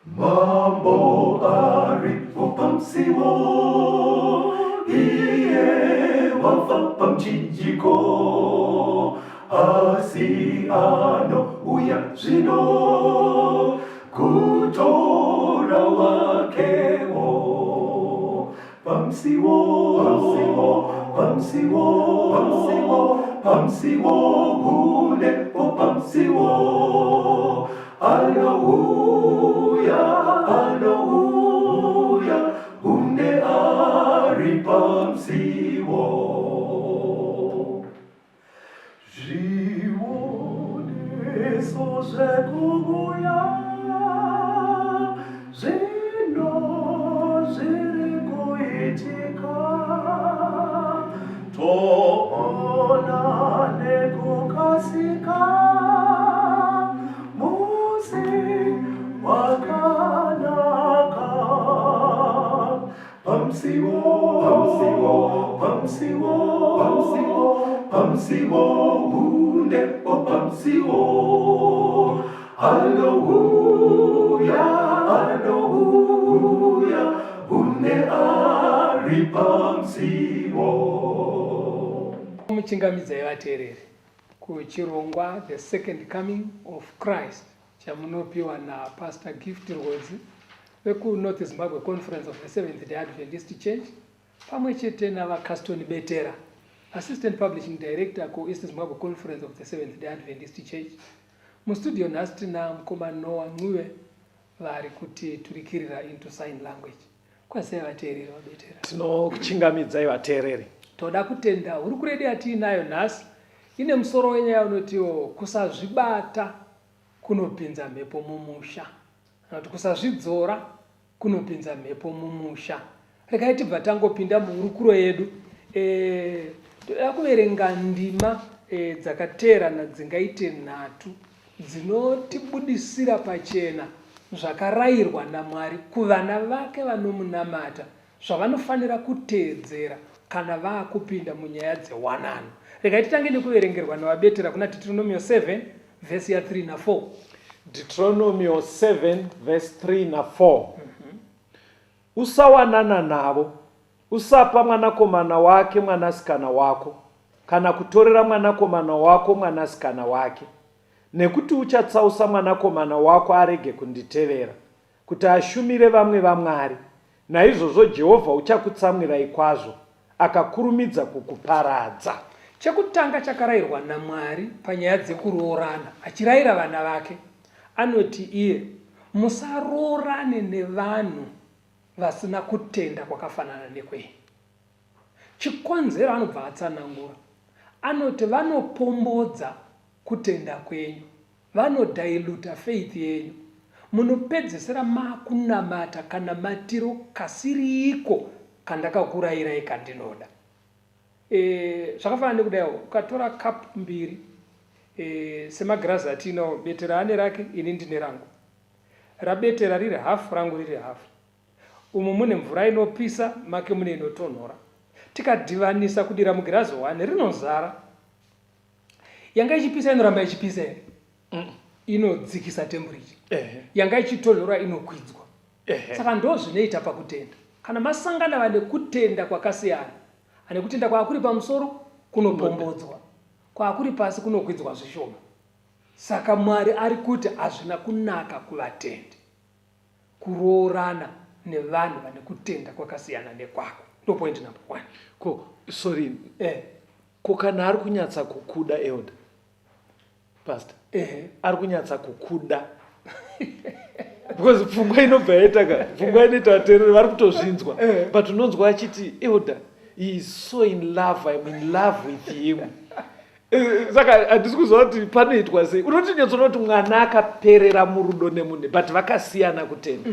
Mambo aripo pamsiwo, iye wafa pamchinjiko, asiano uya zvino, kutora wakewo. Pamsiwo, pamsiwo, gunepo pamsiwo. Hallelujah, une ari pamsiwo. Živone sože kuguja, ženo žirko itika, to ona neko kasika, Pamsiwo, unepo pamsiwo. Hallelujah, une ari pamsiwo. Muchingamidza yevateereri kuchirongwa The Second Coming of Christ chamunopiwa naPastor Gift Rhodzi vekuNorth Zimbabwe Conference of the Seventh-day Adventist Church pamwe chete navaCaston Betera, Assistant Publishing Director kuEast Zimbabwe Conference of the Seventh-day Adventist Church. Mustudio nhasi tina mukoma Noah Ncube vari kuti turikirira into sign language. Kwasei vateereri vaBetera? Tinokuchingamidzai vateereri. Toda kutenda huri kuredi yatiinayo nhasi ine musoro wenyaya unotiwo kusazvibata kunopinza mhepo mumusha, kana kuti kusazvidzora kunopinza mhepo mumusha. Regai tibva tangopinda muhurukuro yedu. Toda kuverenga ndima dzakateerana dzingaite 3 dzinotibudisira pachena zvakarayirwa naMwari kuvana vake vanomunamata, zvavanofanira kuteedzera kana vaakupinda munyaya dzewanano. Regai titange nekuverengerwa navaBetera kuna Deuteronomy 7 verse ya 3 na 4. Deuteronomy 7 verse 3 na 4. Usawanana navo, usapa mwanakomana wake mwanasikana wako, kana kutorera mwanakomana wako mwanasikana wake, nekuti uchatsausa mwanakomana wako arege kunditevera, kuti ashumire vamwe vamwari. Naizvozvo Jehovha uchakutsamwirai kwazvo, akakurumidza kukuparadza. Chekutanga chakarayirwa naMwari panyaya dzekuroorana, achirayira vana vake, anoti iye musaroorane nevanhu vasina kutenda kwakafanana nekwenyu. Chikonzero anobva atsanangura, anoti vanopombodza kutenda kwenyu, vanodhailuta faith yenyu, munopedzesera makunamata kana matiro kasiriko kandakakurayirai kandinoda. Zvakafanana nekudai ukatora kapu 2 semagirazi atinawo, Betera ane rake, ini ndine rangu. RaBetera riri hafu, rangu riri hafu. Umu mune mvura inopisa, make mune inotonhora. Tikadhivanisa kudira mugirazi 1 rinozara. Yanga ichipisa inoramba ichipisa here? Inodzikisa temperature. Yanga ichitonhora inokwidzwa. Saka ndo zvinoita pakutenda. Kana masangana vane kutenda kwakasiyana, ane kutenda kwakuri pamusoro kunopombodzwa, kwakuri pasi kunokwidzwa zvishoma. Saka Mwari ari kuti hazvina kunaka kuvatendi kuroorana nevanhu vane kutenda kwakasiyana nekwako. Ndo point number 1. Ko kana ari kunyatsa kukuda elder pastor, ari kunyatsa kukuda because pfungwa inobva yaitaka, pfungwa inoita vateereri vari kutozvinzwa, but unonzwa achiti elder, he is so in love, I'm in love with him. Saka handisi kuziva kuti panoitwa sei. Unoti nyatsoona kuti mwana akaperera murudo nemunhu but vakasiyana kutenda.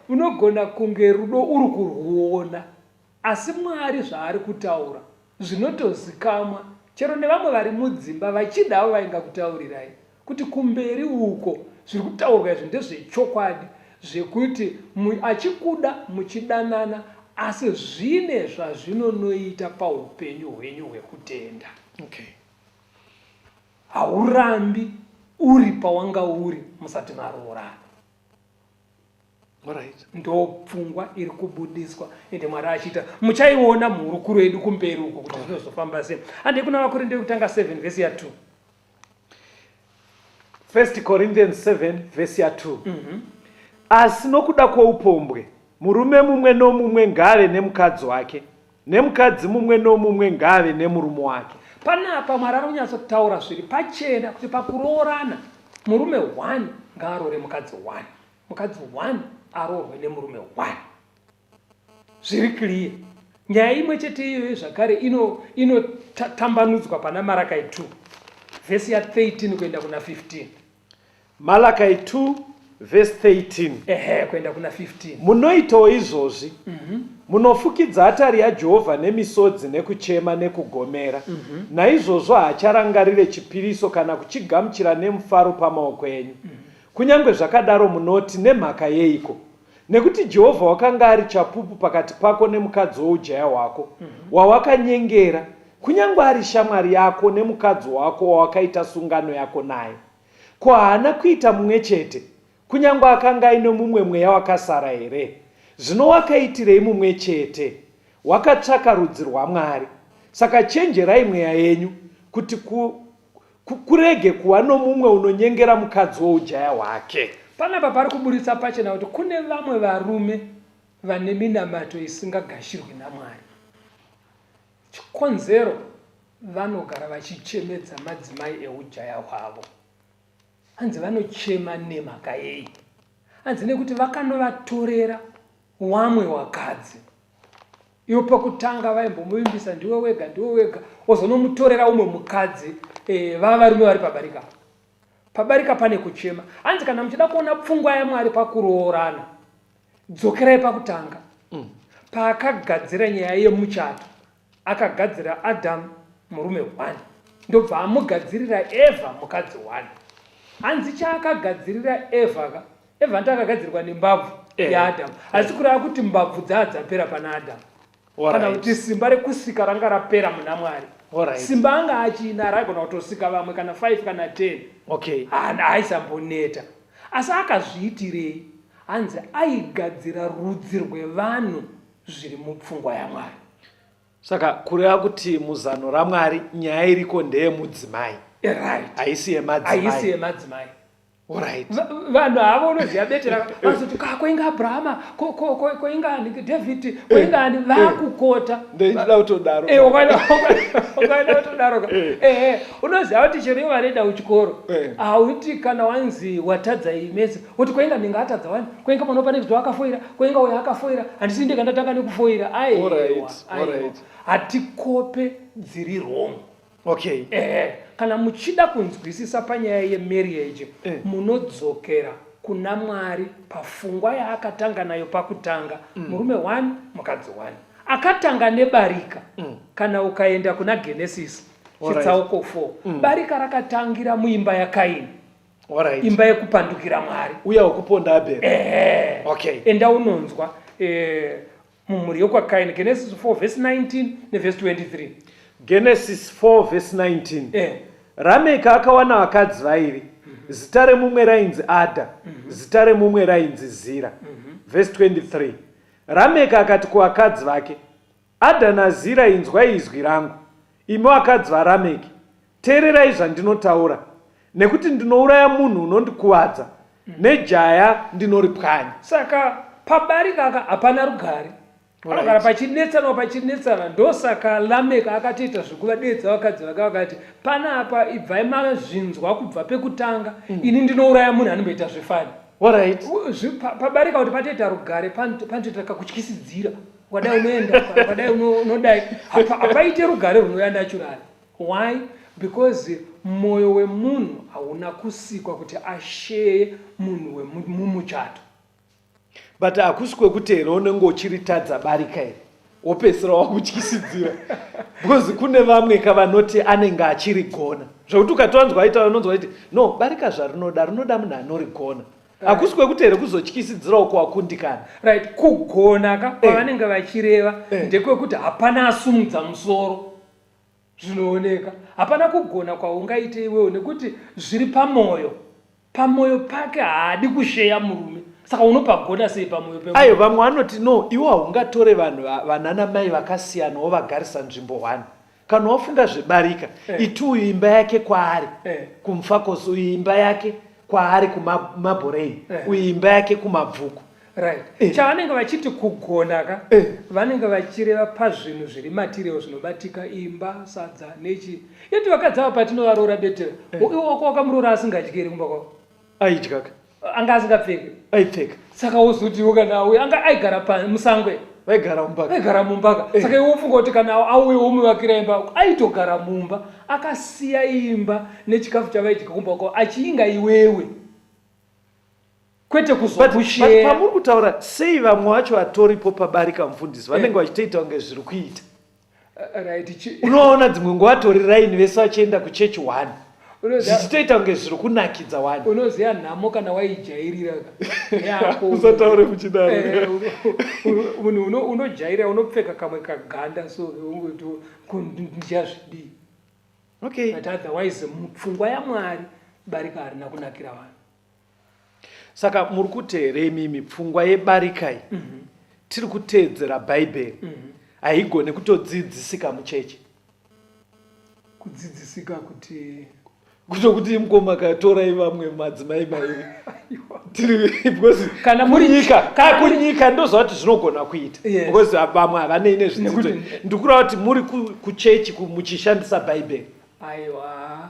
Unogona kunge rudo uri kurwuona, asi Mwari zvaari kutaura zvinotozikamwa chero nevamwe vari mudzimba vachidawo vaingakutaurirai kuti kumberi uko zviri kutaurwa izvi ndezvechokwadi, zvekuti achikuda muchidanana, asi zvine zvazvinonoita paupenyu hwenyu hwekutenda. Haurambi uri pawanga uri musati maroorana. Alright. ndo pfungwa iri kubudiswa ende Mwari achiita muchaiona muhurukuro yedu kumberi uko kuti zvinozofamba sei. Handei kuna Vakorinde kutanga 7 vhesi ya 2. 1 Corinthians 7 vhesi ya 2. Asi nokuda kwoupombwe murume mumwe nomumwe ngave nemukadzi wake, nemukadzi mumwe nomumwe ngave nemurume wake. Panapa Mwari ari kunyatsotaura zviri pachena kuti pakuroorana murume 1 ngaaroore mukadzi 1, mukadzi 1 aroorwe nemurume 1. Zviri clear. Nyaya imwe chete iyoyo zvakare inotambanudzwa pana Marakai 2 vhesi ya 13 kuenda kuna 15. Malachi 2 verse 13. Kuenda kuna 15. Munoitawo izvozvi, munofukidza atari yaJehovha nemisodzi nekuchema nekugomera. Naizvozvo haacharangarire chipiriso kana kuchigamuchira nemufaro pamaoko enyu. Kunyange zvakadaro munoti nemhaka yeiko? Nekuti Jehovha wakanga ari chapupu pakati pako nemukadzi woujaya hwako, wawakanyengera, kunyange ari shamwari yako nemukadzi wako wawakaita sungano yako naye. Ko, haana kuita mumwe chete, kunyange akanga aine mumwe mweya wakasara here? Zvino wakaitirei mumwe chete? Wakatsvaka rudzi rwaMwari. Saka chenjerai mweya yenyu kuti kurege kuva nomumwe unonyengera mukadzi woujaya hwake. Panapa pari kuburitsa pachena kuti kune vamwe varume vane minamato isingagashirwi naMwari. Chikonzero vanogara vachichemedza madzimai eujaya hwavo. Hanzi vanochema nemhaka yei? Hanzi nekuti vakanovatorera wamwe wakadzi. Iwo pakutanga vaimbomuvimbisa ndiwe wega, wozonomutorera umwe mukadzi, vava varume vari pabarika. Pabarika pane kuchema. Hanzi kana muchida kuona pfungwa yaMwari pakuroorana, dzokerai pakutanga. Paakagadzira nyaya yemuchato, akagadzira Adamu murume 1, ndobva amugadzirira Evha mukadzi 1. Hanzi chaakagadzirira Evha ndakagadzirirwa nembabvu yaAdamu, asi kureva kuti mbabvu dzadzapera pana Adamu. Kana kuti simba rekusika ranga rapera muna Mwari. Simba anga achina raigona kutosika vamwe kana 5 kana 10. Haisamboneta. Asi akazviitirei? Hanzi aigadzira rudzi rwevanhu zviri mupfungwa yaMwari. Saka kureva kuti muzano raMwari nyaya iriko ndeyemudzimai. Right. Haisi yemadzimai. Alright. Vanhu havo unoziva betera vazoti koinga Abrahama, koinga David, koinga vakukota. Ndechida kutodaro. Ukaenda kutodaro. Unoziva kuti chero ivo vanoenda kuchikoro. Hauti kana wanzi watadza imesi, kuti koinga ndinga atadza wani, koinga panopanikizwa akafoira, koinga uyo akafoira, handisi ndikandatanga nekufoira. Alright. Hatikope dziri wrong. Okay. Kana muchida kunzwisisa panyaya yemarriage, munodzokera kuna Mwari pafungwa yaakatanga nayo pakutanga, murume 1 mukadzi 1. Akatanga nebarika. Kana ukaenda kuna Genesis chitsauko 4, barika rakatangira muimba yaKaini. Imba yekupandukira Mwari. Uya ukuponda Abel. Enda unonzwa mumhuri yokwaKaini, Genesis 4 verse 19 neverse 23. Genesis 4 verse 19. Rameka akawana vakadzi vairi. Zita remumwe rainzi Ada, zita remumwe rainzi Zira. Verse 23. Rameka akati kuvakadzi vake, Ada naZira, inzwai izwi rangu, imi vakadzi vaRameki, teererai zvandinotaura, nekuti ndinouraya munhu unondikuvadza, nejaya ndinoripwanya. Saka pabarika aka hapana rugare. Vanogara pachinetsana, ndosaka Lameka akatiita zvekuvadedza vakadzi vake vakati, panapa ibvai mazvinzwa kubva pekutanga, ini ndinouraya munhu anomboita zvifani. Pabarika kuti patoita rugare, panotoita kakutyisidzira, wakadai unoenda, wakadai unodai, hapaite rugare runoyanda churari. Why? Because mwoyo wemunhu hauna kusikwa kuti asheye munhu wemumuchato. But hakusi kwekuti here unenge uchiritadza barika here wopedzisira wakutyisidzira. Because kune vamwe kavanoti anenge achirigona, zvokuti ukatowanzwa aita vanonzwa kuti no, barika zvarinoda munhu anorigona. Hakusi kwekuti here kuzotyisidzirawo kwakundikana. Right, kugona kwavanenge vachireva ndekwekuti hapana asumudza musoro. Zvinooneka hapana kugona kwaungaite iwewe, nekuti zviri pamwoyo. pamwoyo pake haadi kusheya murume, saka unopagona sei pamwoyo pe? Ayo vamwe vanoti no, iwo haungatore vanhu vanana mai vakasiyana wovagarisa nzvimbo 1. Kana wafunga zvebarika, iti uyu imba yake kwaari kumfakosi, uyu imba yake kwaari kumabhoreini, uyu imba yake kumabvuku. Right. Chavanenge vachiti kugona ka, vanenge vachireva pazvinhu zviri material zvinobatika, imba, sadza nechi. Yeti vakadzava patinovaroora betera. Wako wakamurora asingadyiri kumba kwako. Aidya ka. Anga asingapfeki. Aipfeka. Saka uzotiwo kana auya anga aigara musangwe. Vaigara mumbaka. Aigara mumbaka. Saka iwe ufunga kuti kana auye umuvakira imba aitogara mumba akasiya imba nechikafu chavaidya kumba kwako achinga iwewe. Kwete kuzokushea. Pamuri kutaura sei vamwe vacho vatoripo pabarika mufundisi vanenge vachitoita kunge zviri kuita. Right. Unoona dzimwe nguva vatori raini vese vachienda kuchechi 1. Zvichitoita kunge zviri kunakidza 1. Unoziva nhamo kana waijairira ka. Usataure muchidaro. Munhu unojairira unopfeka kamwe kaganda so ndiyazvidii. Okay. But otherwise pfungwa yaMwari barika harina kunakira vanhu. Saka muri kuti here imimi pfungwa yebarika iyi tiri kuteedzera bhaibheri haigone kutodzidzisika muchechi. Kudzidzisika kuti kuti mukoma katorai vamwe madzimai mairi because kana kunyika ndozvati zvinogona kuita because vamwe havanei nezvidzidzo. Ndikura kuti muri kuchechi muchishandisa bhaibheri. Aiwa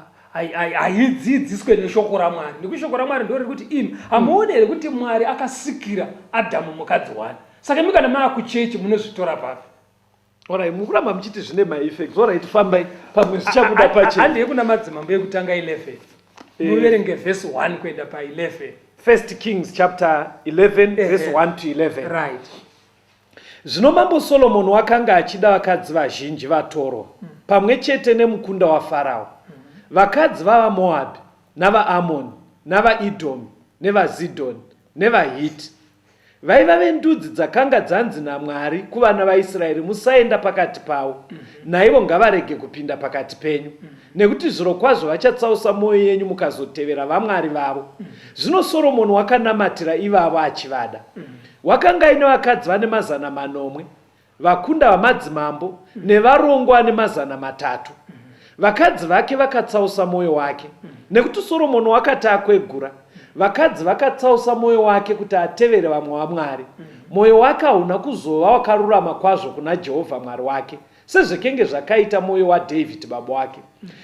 haidzidziswe neshoko raMwari. Ndikushoko raMwari ndori kuti imi hamuoni here kuti Mwari akasikira Adhamu mukadzi 1. Saka imi kana maakuchechi munozvitora papi? Alright, mukuramba muchiti zvine maeffects. Alright, fambai pamwe zvichabuda pachechi. Handei kuna madzimambo ekutanga 11. Muverenge verse 1 kuenda pa11. 1 Kings chapter 11 verse 1 to 11. Right. Zvino mambo Solomoni wakanga achida vakadzi vazhinji vatorwa pamwe chete nemukunda waFarao. Vakadzi vavaMoabhi navaAmoni navaEdhomi nevaZidhoni nevaHiti vaiva vendudzi dzakanga dzanzi naMwari kuvana vaIsraeri, musaenda pakati pavo, naivo ngavarege kupinda pakati penyu, nekuti zvirokwazvo vachatsausa mwoyo yenyu mukazotevera vamwari vavo. Zvino Soromoni wakanamatira ivavo achivada. Wakanga aine vakadzi vane 800, vakunda vamadzimambo nevarongo ane 300. Vakadzi vake vakatsausa mwoyo wake, nekuti Soromoni wakati akwegura, vakadzi vakatsausa mwoyo wake kuti atevere vamwe vaMwari. Mwoyo wake hauna kuzova wakarurama kwazvo kuna Jehovha Mwari wake, sezvekenge zvakaita mwoyo waDhavhidhi baba wake.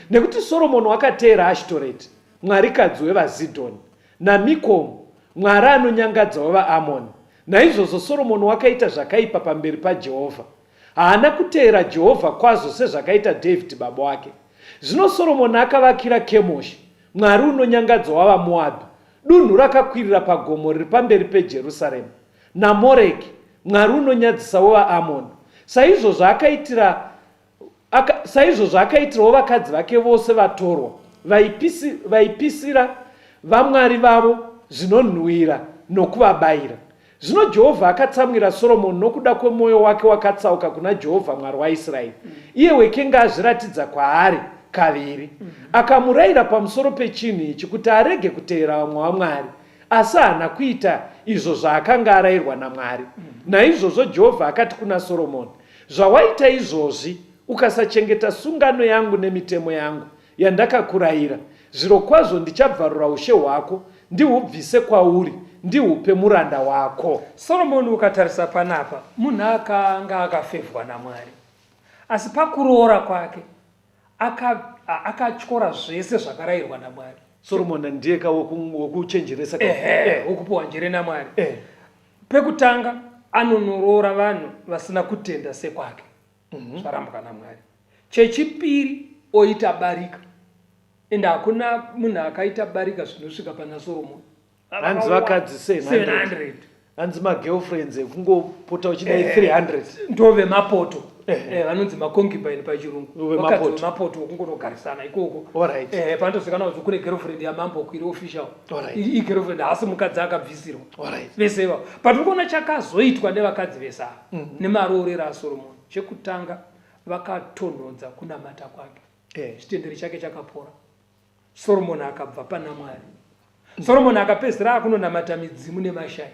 Nekuti Soromoni wakateera Ashitoreti, mwarikadzi wevaZidhoni, naMikomu, mwari anonyangadza wavaAmoni. Naizvozvo Soromoni wakaita zvakaipa pamberi paJehovha. Haana kuteera Jehovha kwazvo sezvakaita Dhavhidhi baba wake. Zvino Soromoni akavakira Kemoshi, mwari unonyangadzwa wavaMoabhi, dunhu rakakwirira pagomo riri pamberi peJerusarema, naMoreki, mwari unonyadzisa wavaAmoni. Saizvozvo akaitirawo vakadzi vake vose vatorwa, vaipisira vamwari vavo zvinonhuhwira nokuvabayira. Zvino Jehovha akatsamwira Soromoni nokuda kwemwoyo wake wakatsauka kuna Jehovha Mwari waIsraeri. Iye wekenga azviratidza kwaari kaviri. Akamurayira pamusoro pechinhu ichi kuti arege kuteera vamwe vaMwari, asi haana kuita izvo zvaakanga arayirwa naMwari. Naizvozvo Jehovha akati kuna Soromoni, zvawaita izvozvi ukasachengeta sungano yangu nemitemo yangu yandakakurayira, zvirokwazvo ndichabvarura ushe hwako ndihubvise kwauri ndihupe muranda wako. Soromoni ukatarisa panapa, munhu akanga akafevhwa naMwari, asi pakuroora kwake akatyora zvese zvakarayirwa naMwari. Soromoni ndiyeka wokuchenjeresa wokupiwa njere naMwari. Pekutanga anonoroora vanhu vasina kutenda sekwake, zvarambwa naMwari. Chechipiri oita barika, ende hakuna munhu akaita barika zvinosvika pana Soromoni. Hanzi vakadzi 700. Hanzi magirlfriends ekungopota uchidai 300. Ndove mapoto. Vanonzi maconcubine pachirungu. Vakadzi mapoto okungonogarisana ikoko. Alright. Panotozikanwa kuti kune girlfriend yamambo kwiri official. Alright. Girlfriend asi mukadzi akabvisirwa. Alright. Vese va. Patirikuona chakazoitwa nevakadzi vesa nemaroorero aSoromoni. Chekutanga vakatonhodza kunamata kwake. Chitenderi chake chakapora. Soromoni akabva pana Mwari. Solomon akapedzera akunonamata midzimu nemashai.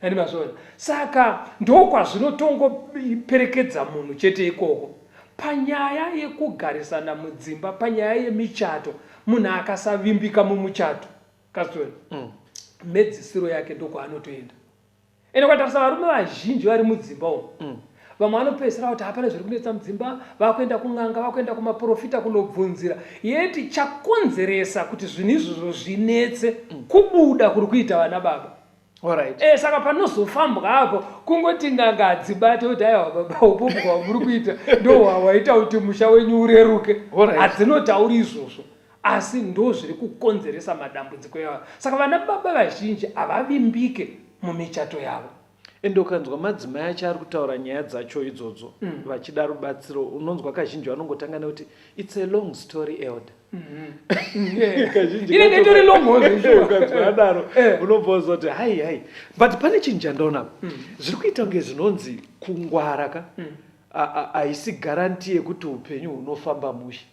Ani mazona. Saka ndokwazvinotongoperekedza munhu chete ikoko. Panyaya yekugarisana mudzimba, panyaya yemichato, munhu akasavimbika mumuchato. Kazona. Medzisiro yake ndokwaanotoenda. Ende kwatarisa varume vazhinji vari mudzimba umo. Vamwe vanopedzera kuti hapana zviri kunetsa mudzimba, vakuenda kun'anga, vakuenda kumaprofita kunobvunzira. Yeti chakonzeresa kuti zvinhu izvozvo zvinetse kubuda kuri kuita vana baba. Alright. Saka panozofambwa hapo kungoti n'anga dzibate kuti aiwa baba upopo kwamuri kuita ndo waita kuti musha wenyu ureruke. Hadzinotauri izvozvo. Asi ndo zviri kukonzeresa madambudziko yawo. Saka vana baba vazhinji havavimbike mumichato yavo. Ende ukanzwa madzimai acho ari kutaura nyaya dzacho idzodzo vachida rubatsiro, unonzwa kazhinji vanongotanga nekuti it's a long story elder. Inenge itori long ukanzwa adaro unobva uzoti hai but pane chinhu chandaona zviri kuita kunge zvinonzi kungwara ka haisi garanti yekuti upenyu hunofamba mushe.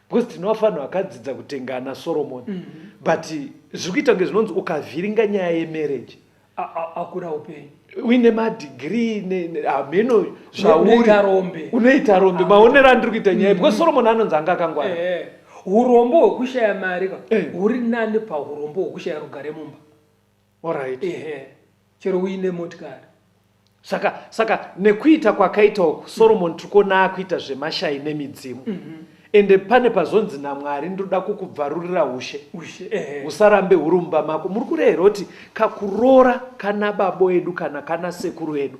Because tinofanira vakadzidza kutengana Solomon but zviri kuita kunge zvinonzi ukavhiringa nyaya yemarriage akura upenyu uine madegree hameno zvauri unoita rombe maonero andiri kuita nyaya because Solomon anonzi anga akangwara. Urombo hwekushaya mari huri nani paurombo hwekushaya rugare mumba. Alright. Chero uine motikari. Saka nekuita kwakaita uku Solomon tikuona akuita zvemashai nemidzimu. Ende pane pazonzi naMwari ndoda kukubvarurira ushe. Usarambe huri mumba mako. Muri kureva kuti kakuroora kana babo edu kana kana sekuru edu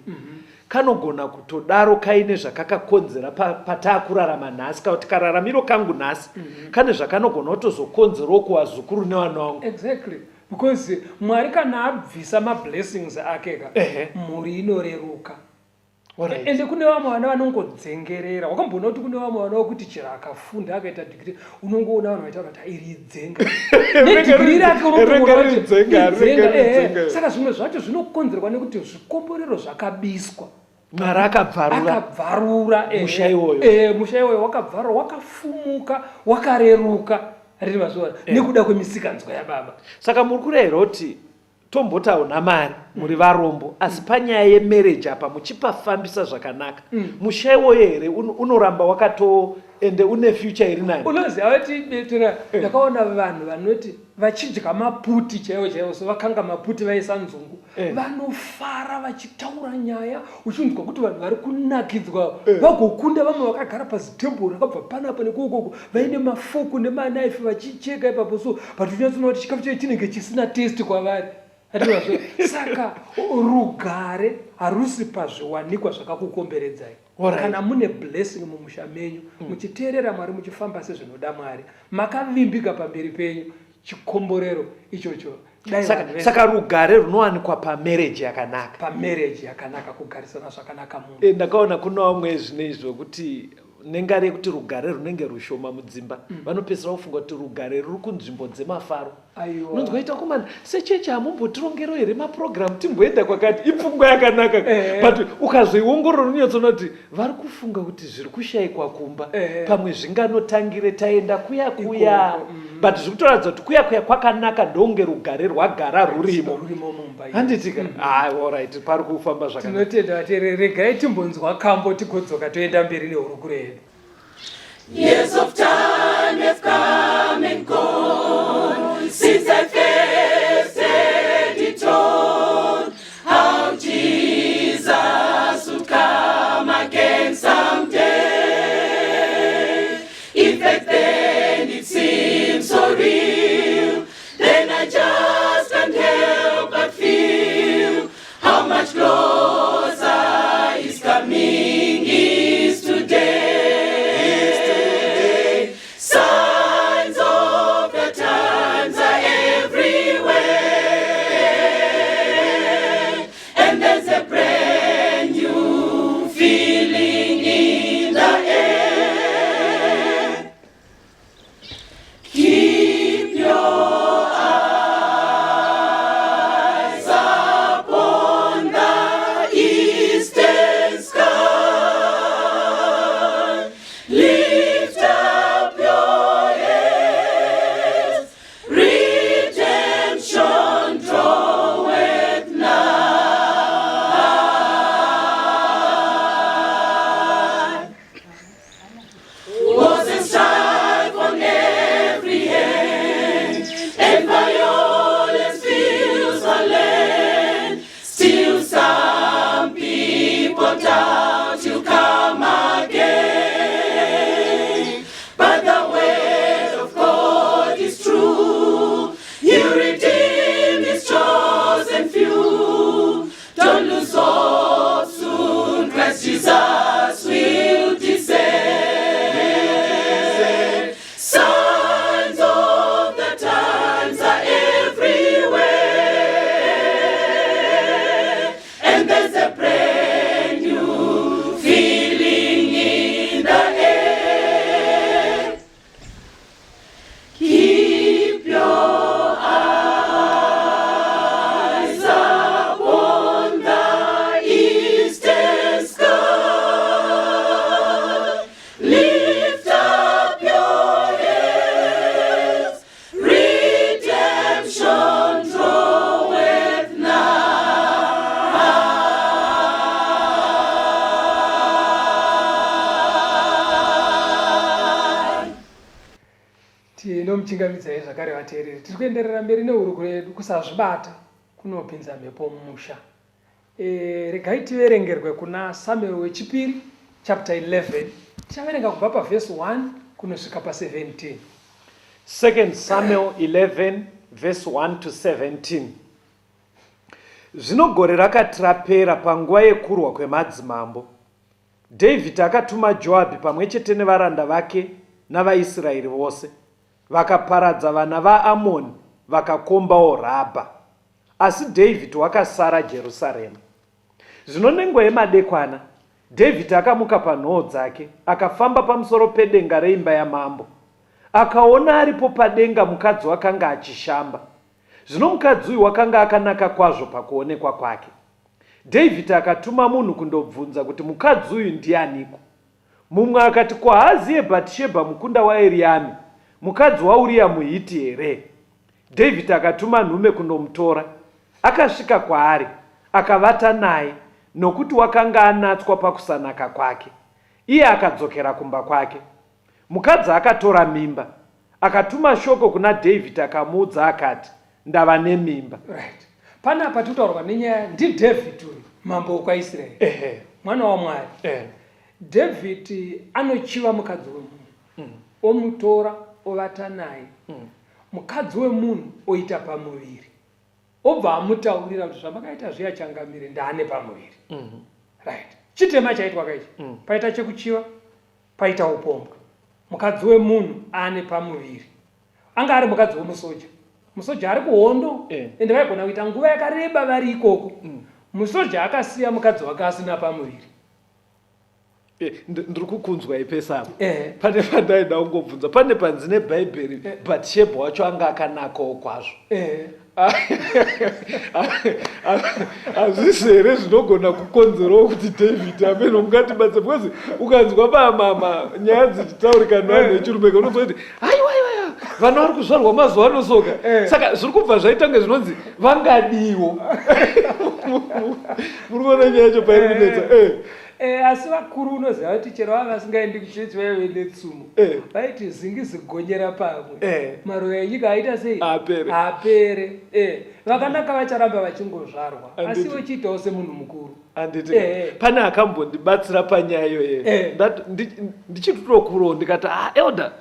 kanogona kutodaro kaine zvakakakonzera pataakurarama nhasi kuti kararamiro kangu nhasi kane zvakanogona kutozokonzerawo kuvazukuru nevana vangu. Exactly. Because Mwari kana abvisa mablessings akeka mhuri inoreruka. Ende kune vamwe vana vanongodzengerera. Wakamboona kuti kune vamwe vana vokuti chero akafunda akaita degree unongoona vanhu vaitaura kuti iri dzenga. Nedegree rake unotoona kuti dzenga. Saka zvimwe zvacho zvinokonzerwa nekuti zvikomborero zvakabiswa. Mwari akabvarura musha iwoyo. Musha iwoyo wakabvarura, wakafumuka, wakareruka. Riri mazora nekuda kwemisikanzwa yababa. Saka muri kureva kuti tombotauna mari muri varombo asi panyaya yemarriage apa muchipafambisa zvakanaka musha iwoyo here unoramba wakato ende une future iri nani. Unoziva kuti betera ndakaona vanhu vanoti vachidya maputi chaiwo so vakanga maputi vaisa nzungu vanofara vachitaura nyaya uchinzwa kuti vanhu vari kunakidzwa vagokunda vamwe vakagara pazitemburo rakabva panapo nekukoko vaine mafoku nemanaifi vachicheka ipapo so but unyatsoona kuti chikafu chacho chinenge chisina testi kwavari. Saka rugare harusi pazviwanikwa zvakakukomberedzai. Kana mune blessing mumusha menyu muchiteerera Mwari muchifamba sezvinoda Mwari makavimbika pamberi penyu chikomborero ichocho. Saka rugare runowanikwa pamarriage yakanaka. Pamarriage yakanaka kugarisana zvakanaka munhu. Ndakaona kuna vamwe zvinezvo kuti nengari yekuti rugare runenge rushoma mudzimba vanopedzera kufunga kuti rugare ruri kunzvimbo dzemafaro. Unonzwa ita kumana sechechi hamumbotirongero here maprogram timboenda kwakati ipfungwa yakanaka but ukazoiongorora unyatsoona kuti vari kufunga kuti zviri kushayikwa kumba pamwe zvinganotangire taenda kuya but zviri kutoratidza kuti kuya kwakanaka ndonge rugare rwagara rurimo handitika alright pari kufamba zvakanaka. Tinotenda vateereri regai timbonzwa kambo tigodzoka toenda mberi nehurukuro yedu. Years of time have come and gone since I first heard it all, how Jesus would come again someday. If back then it seems so real, then I just can't help but feel how much closer His coming is today. Signs of the times are everywhere. ndinomuchingamidzai zvakare vateereri. Tiri kuenderera mberi neurukuro yedu, kusazvibata kunopinza mhepo mumusha. Regai tiverengerwe kuna Samuel wechipiri chapter 11. Tichaverenga kubva pavhesi 1 kunosvika pa17. 2 Samuel 11 verse 1 to 17. Zvino gore rakati rapera panguva yekurwa kwemadzimambo, David akatuma Joabhi pamwe chete nevaranda vake navaIsraeri vose, vakaparadza vana vaAmoni vakakombawo Rabha. Asi David wakasara Jerusarema. Zvino nenguva yemadekwana, David akamuka panhoo dzake, akafamba pamusoro pedenga reimba yamambo. Akaona aripo padenga mukadzi wakanga achishamba. Zvino mukadzi uyu wakanga akanaka kwazvo pakuonekwa kwake. David akatuma munhu kundobvunza kuti mukadzi uyu ndianiko. Mumwe akati, ko haaziye Bhatishebha mukunda waEriami, mukadzi waUria muHiti here? David akatuma nhume kundomutora. Akasvika kwaari, akavata naye, nokuti wakanga anatswa pakusanaka kwake. Iye akadzokera kumba kwake. Mukadzi akatora mimba. Akatuma shoko kuna David akamuudza akati, ndava nemimba. Right. Panapa tutaurwa nenyaya ndiDhavid uyu, mambo wokwaIsraeri, mwana waMwari. David anochiva mukadzi wemunhu, omutora ovata naye. Mukadzi wemunhu oita pamuviri, obva amutaurira kuti zvamakaita zviya changamire ndaane pamuviri. Right. Chitema chaitwa kaichi, paita chekuchiva, paita upombwe. Mukadzi wemunhu ane pamuviri. Anga ari mukadzi womusoja. Musoja ari kuhondo, ende vaigona kuita nguva yakareba vari ikoko. Musoja akasiya mukadzi wake asina pamuviri. Ndiri kukunzwa ipesapo. Pane pandaida kungobvunza, pane panzi neBhaibheri Bhatishebha wacho anga akanakawo kwazvo. Hazvisi here zvinogona kukonzerawo kuti David amene mungatibatse, because ukanzwa nyaya dzichitaurika nevanhu vechirumeka unonzwa kuti haiwa vanhu vari kuzvarwa mazuva anosoka. Saka zviri kubva zvaita kunge zvinonzi vangadiwo. Muri kuona nyaya yacho pairi kunetsa. Asi vakuru unoziva kuti chero vava vasingaendi kuchechi vaive netsumo, vaiti zingizigonyera pamwe, maruva enyika aita sei? Apere. Vakanaka vacharamba vachingozvarwa, asi vochiitawo semunhu mukuru. Pane akambondibatsira panyaya iyoyo. Ndichitotokurawo ndikati, elder,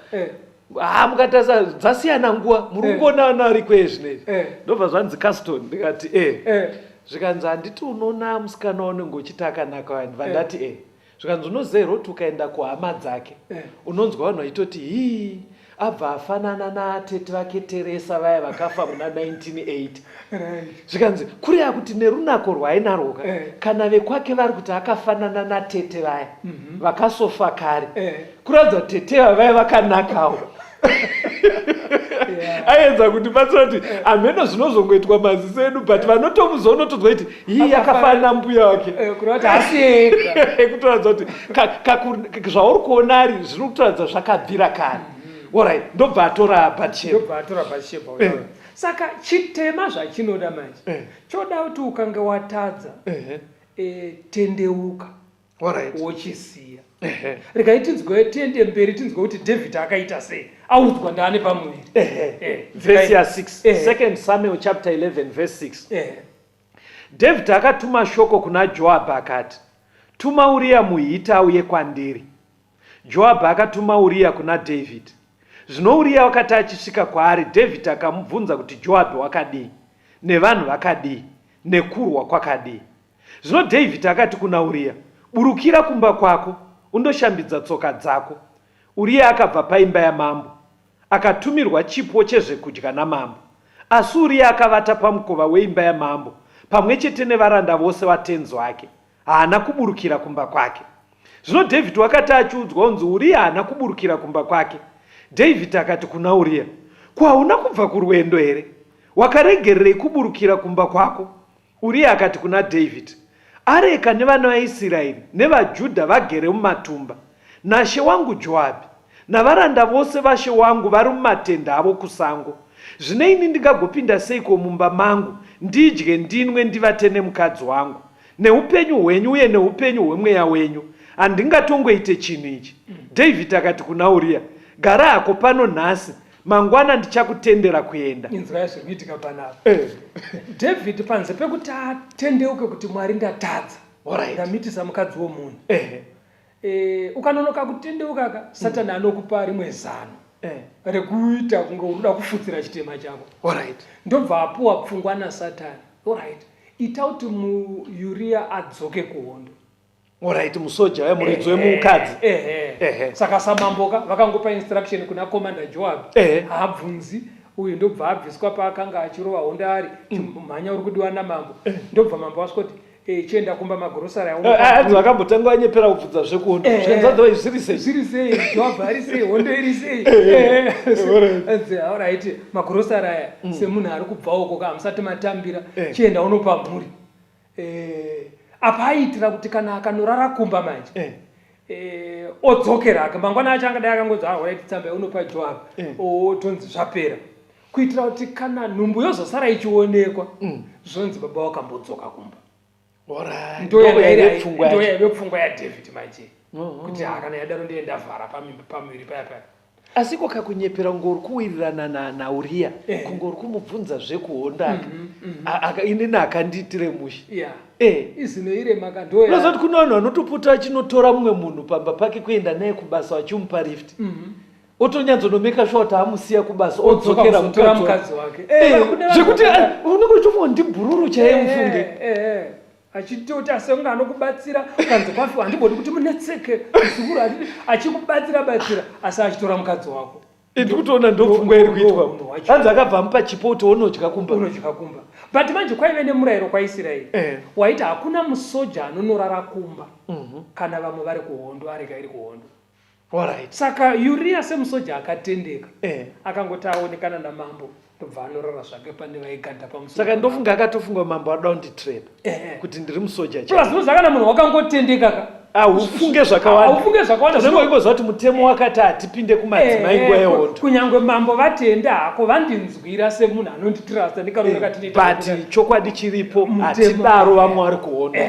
mukatasa dzasiyana nguva, muri kuona ana ari kwezvinezvi. Ndobva zvanzi Caston, ndikati zvikanzi handiti unoona musikana unenge uchiti akanaka vanhu, vandati zvikanzi unoziva kuti ukaenda kuhama dzake unonzwa vanhu vaitoti hii abva afanana natete vake Teresa vaya vakafa muna 1980. Zvikanzi kureva kuti nerunako rwaainarwoka, kana vekwake vari kuti akafanana natete vaya vakasofa kare, kuratidza kuti tete vaya vakanakawo. Aedza kuti batsira kuti ameno zvinozongoitwa maziso edu, but vanotomuza unotonzwa kuti hii yakafanana mbuya wake. Kurati asiyeka. Kutoradza kuti zvauri kuona ari zviri kutoradza zvakabvira kare. Alright, ndobva atora Bhatishebha. Saka chitema zvachinoda manje, choda kuti ukange watadza, tendeuka, wochisiya. Regai tinzwe tiende mberi, tinzwe kuti David akaita sei, audzwa ndaane pamuviri. Verse 6, 2 Samuel chapter 11 verse 6. David akatuma shoko kuna Joabhi akati, tuma Uria muHiti auye kwandiri. Joabhi akatuma Uria kuna David. Zvino Uria wakati achisvika kwaari, David akamubvunza kuti Joabhi wakadii, nevanhu vakadii, nekurwa kwakadii. Zvino David akati kuna Uria, burukira kumba kwako undoshambidza tsoka dzako. Uria akabva paimba yamambo, akatumirwa chipo chezvekudya namambo. Asi Uria akavata pamukova weimba yamambo pamwe chete nevaranda vose vatenzi wake, haana kuburukira kumba kwake. Zvino David wakati achiudzwa kunzi Uria haana kuburukira kumba kwake, David akati kuna Uria, ko hauna kubva kurwendo here? Wakaregererei kuburukira kumba kwako? Uria akati kuna David, areka nevana vaIsraeri nevaJudha vagere mumatumba, nashe wangu Joabhi navaranda vose vashe wangu vari mumatenda avo kusango. Zvino ini ndingagopinda seiko mumba mangu ndidye ndinwe ndivate nemukadzi wangu? Neupenyu hwenyu uye neupenyu hwemweya wenyu handingatongoite chinhu ichi. David akati kuna Uria, gara hako pano nhasi mangwana ndichakutendera kuenda. Inzwa yazviri kuitika panapa. David panze pekuti atendeuke kuti Mwari ndatadza, ndamitisa mukadzi womunhu, ukanonoka kutendeuka ka Satani anokupa rimwe zano rekuita kunge unoda kufutsira chitema chako. Ndobva apuwa pfungwa naSatani. Ita kuti muUria adzoke kuhondo. Musoja wemuridzi wemukadzi. Saka samamboka vakangopa instruction kuna Commander Joab. Haabvunzi uyu ndobva abviswa paakanga achirova hondo ari mhanya uri kudiwa namambo. Ndobva mambo aswoti chienda kumba magorosari anhu akambotanga anyepera kubvunza zvekuhondo. Zvenzadza zviri sei? Joab ari sei? Hondo iri sei? Alright, magorosari aya semunhu ari kubva uko kamusati matambira chienda unopa mhuri. Apa aitira kuti kana akanorara kumba manje odzokera mangwana acho angadai akangodzi tsamba unopa Joab tonzi zvapera, kuitira kuti kana nhumbu yozosara ichionekwa zvonzi baba wakambodzoka kumba. Ndoyave pfungwa yaDavid manje kuti kana yadaro ndiye ndavhara pamuviri paya. Asi kakunyepera ngori kuwirirana naUria kungori kumubvunza zvekuhonda inini akandiitire mushi. Izinoiremaka nozoti kuna vanhu vanotopota achinotora mumwe munhu pamba pake kuenda naye kubasa vachimupa lift, otonyanzonomeka sure kuti amusiya kubasa odzokera mukadzi wake. Zvekuti unenge uchitofunga ndibhururu chaiye mufunge. Achitoti asenga anokubatsira ukanzi kwafi handibodi kuti munetseke zukuru achikubatsira asi achitora mukadzi wako. Ndikutoona ndopfungwa iri kuitwa. Hanzi akabva mupa chipo kuti unodya kumba. But manje kwaive nemurayiro kwaIsraeri waiti hakuna musoja anonorara kumba kana vamwe vari kuhondo arega iri kuhondo. Saka Uria semusoja akatendeka akangoti aonekana namambo ndobva anorara zvake pane vaiganda pamusoro. Saka ndofunga akatofunga mambo ada kunditrap kuti ndiri musoja chaiko. Plus kana munhu wakangotendeka ka ufunge zvakawanda. Unongoingozva kuti mutemo wakati atipinde kumadzimai nguva yehondo. Kunyangwe mambo vatenda hako vandinzwira semunhu anonditrasta ndikaroneka but chokwadi chiripo hatidaro vamwe vari kuhondo.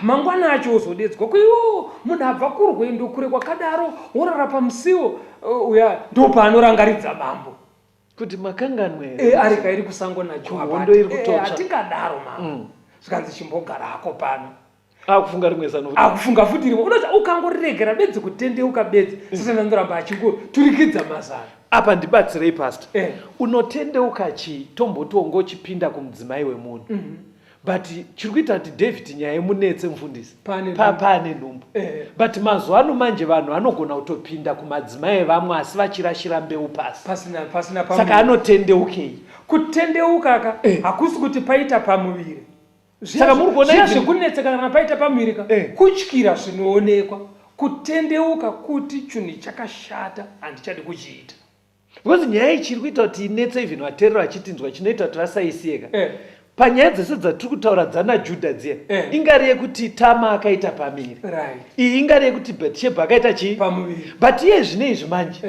Mangwana acho uzodedzwa kuiwo munhu abva kurwendo kure kwakadaro worara pamusiwo uya ndopanorangaridza mambo kuti makanganwe arika iri kusango naJoab. Hondo iri kutotsva. Atingadaro mambo. Zvikanzi chimbogara hako pano. Akufunga rimwe zano. Akufunga futi rimwe. Unoza ukangoriregera bedzi kutendeuka bedzi. Sasa ndoramba achingorikidza mazano. Apa ndibatsirei pastor. Unotendeuka tombotongo uchipinda kumudzimai wemunhu. But chiri kuita kuti David nyaya yemunetse mufundisi pane nhumbu. But mazuva ano manje vanhu vanogona kutopinda kumadzimai vamwe asi vachirashira mbeu pasina. Saka anotendeukei. Kutendeuka ka hakusi kuti paita pamuviri. Saka muri kuona izvi kunetseka kana paita pamuviri ka kutyira zvinoonekwa. Kutendeuka kuti chinhu chakashata handichadi kuchiita. Because nyaya ichiri kuita kuti inetse even vateereri vachitinzwa chinoita kuti vasaisiyeka. Panyaya dzese dzatiri kutaura dzana Judha dziya ingari yekuti Tama akaita pamiri, iyi ingari yekuti Bethsheba akaita pamuviri. But iye zvinezvi manje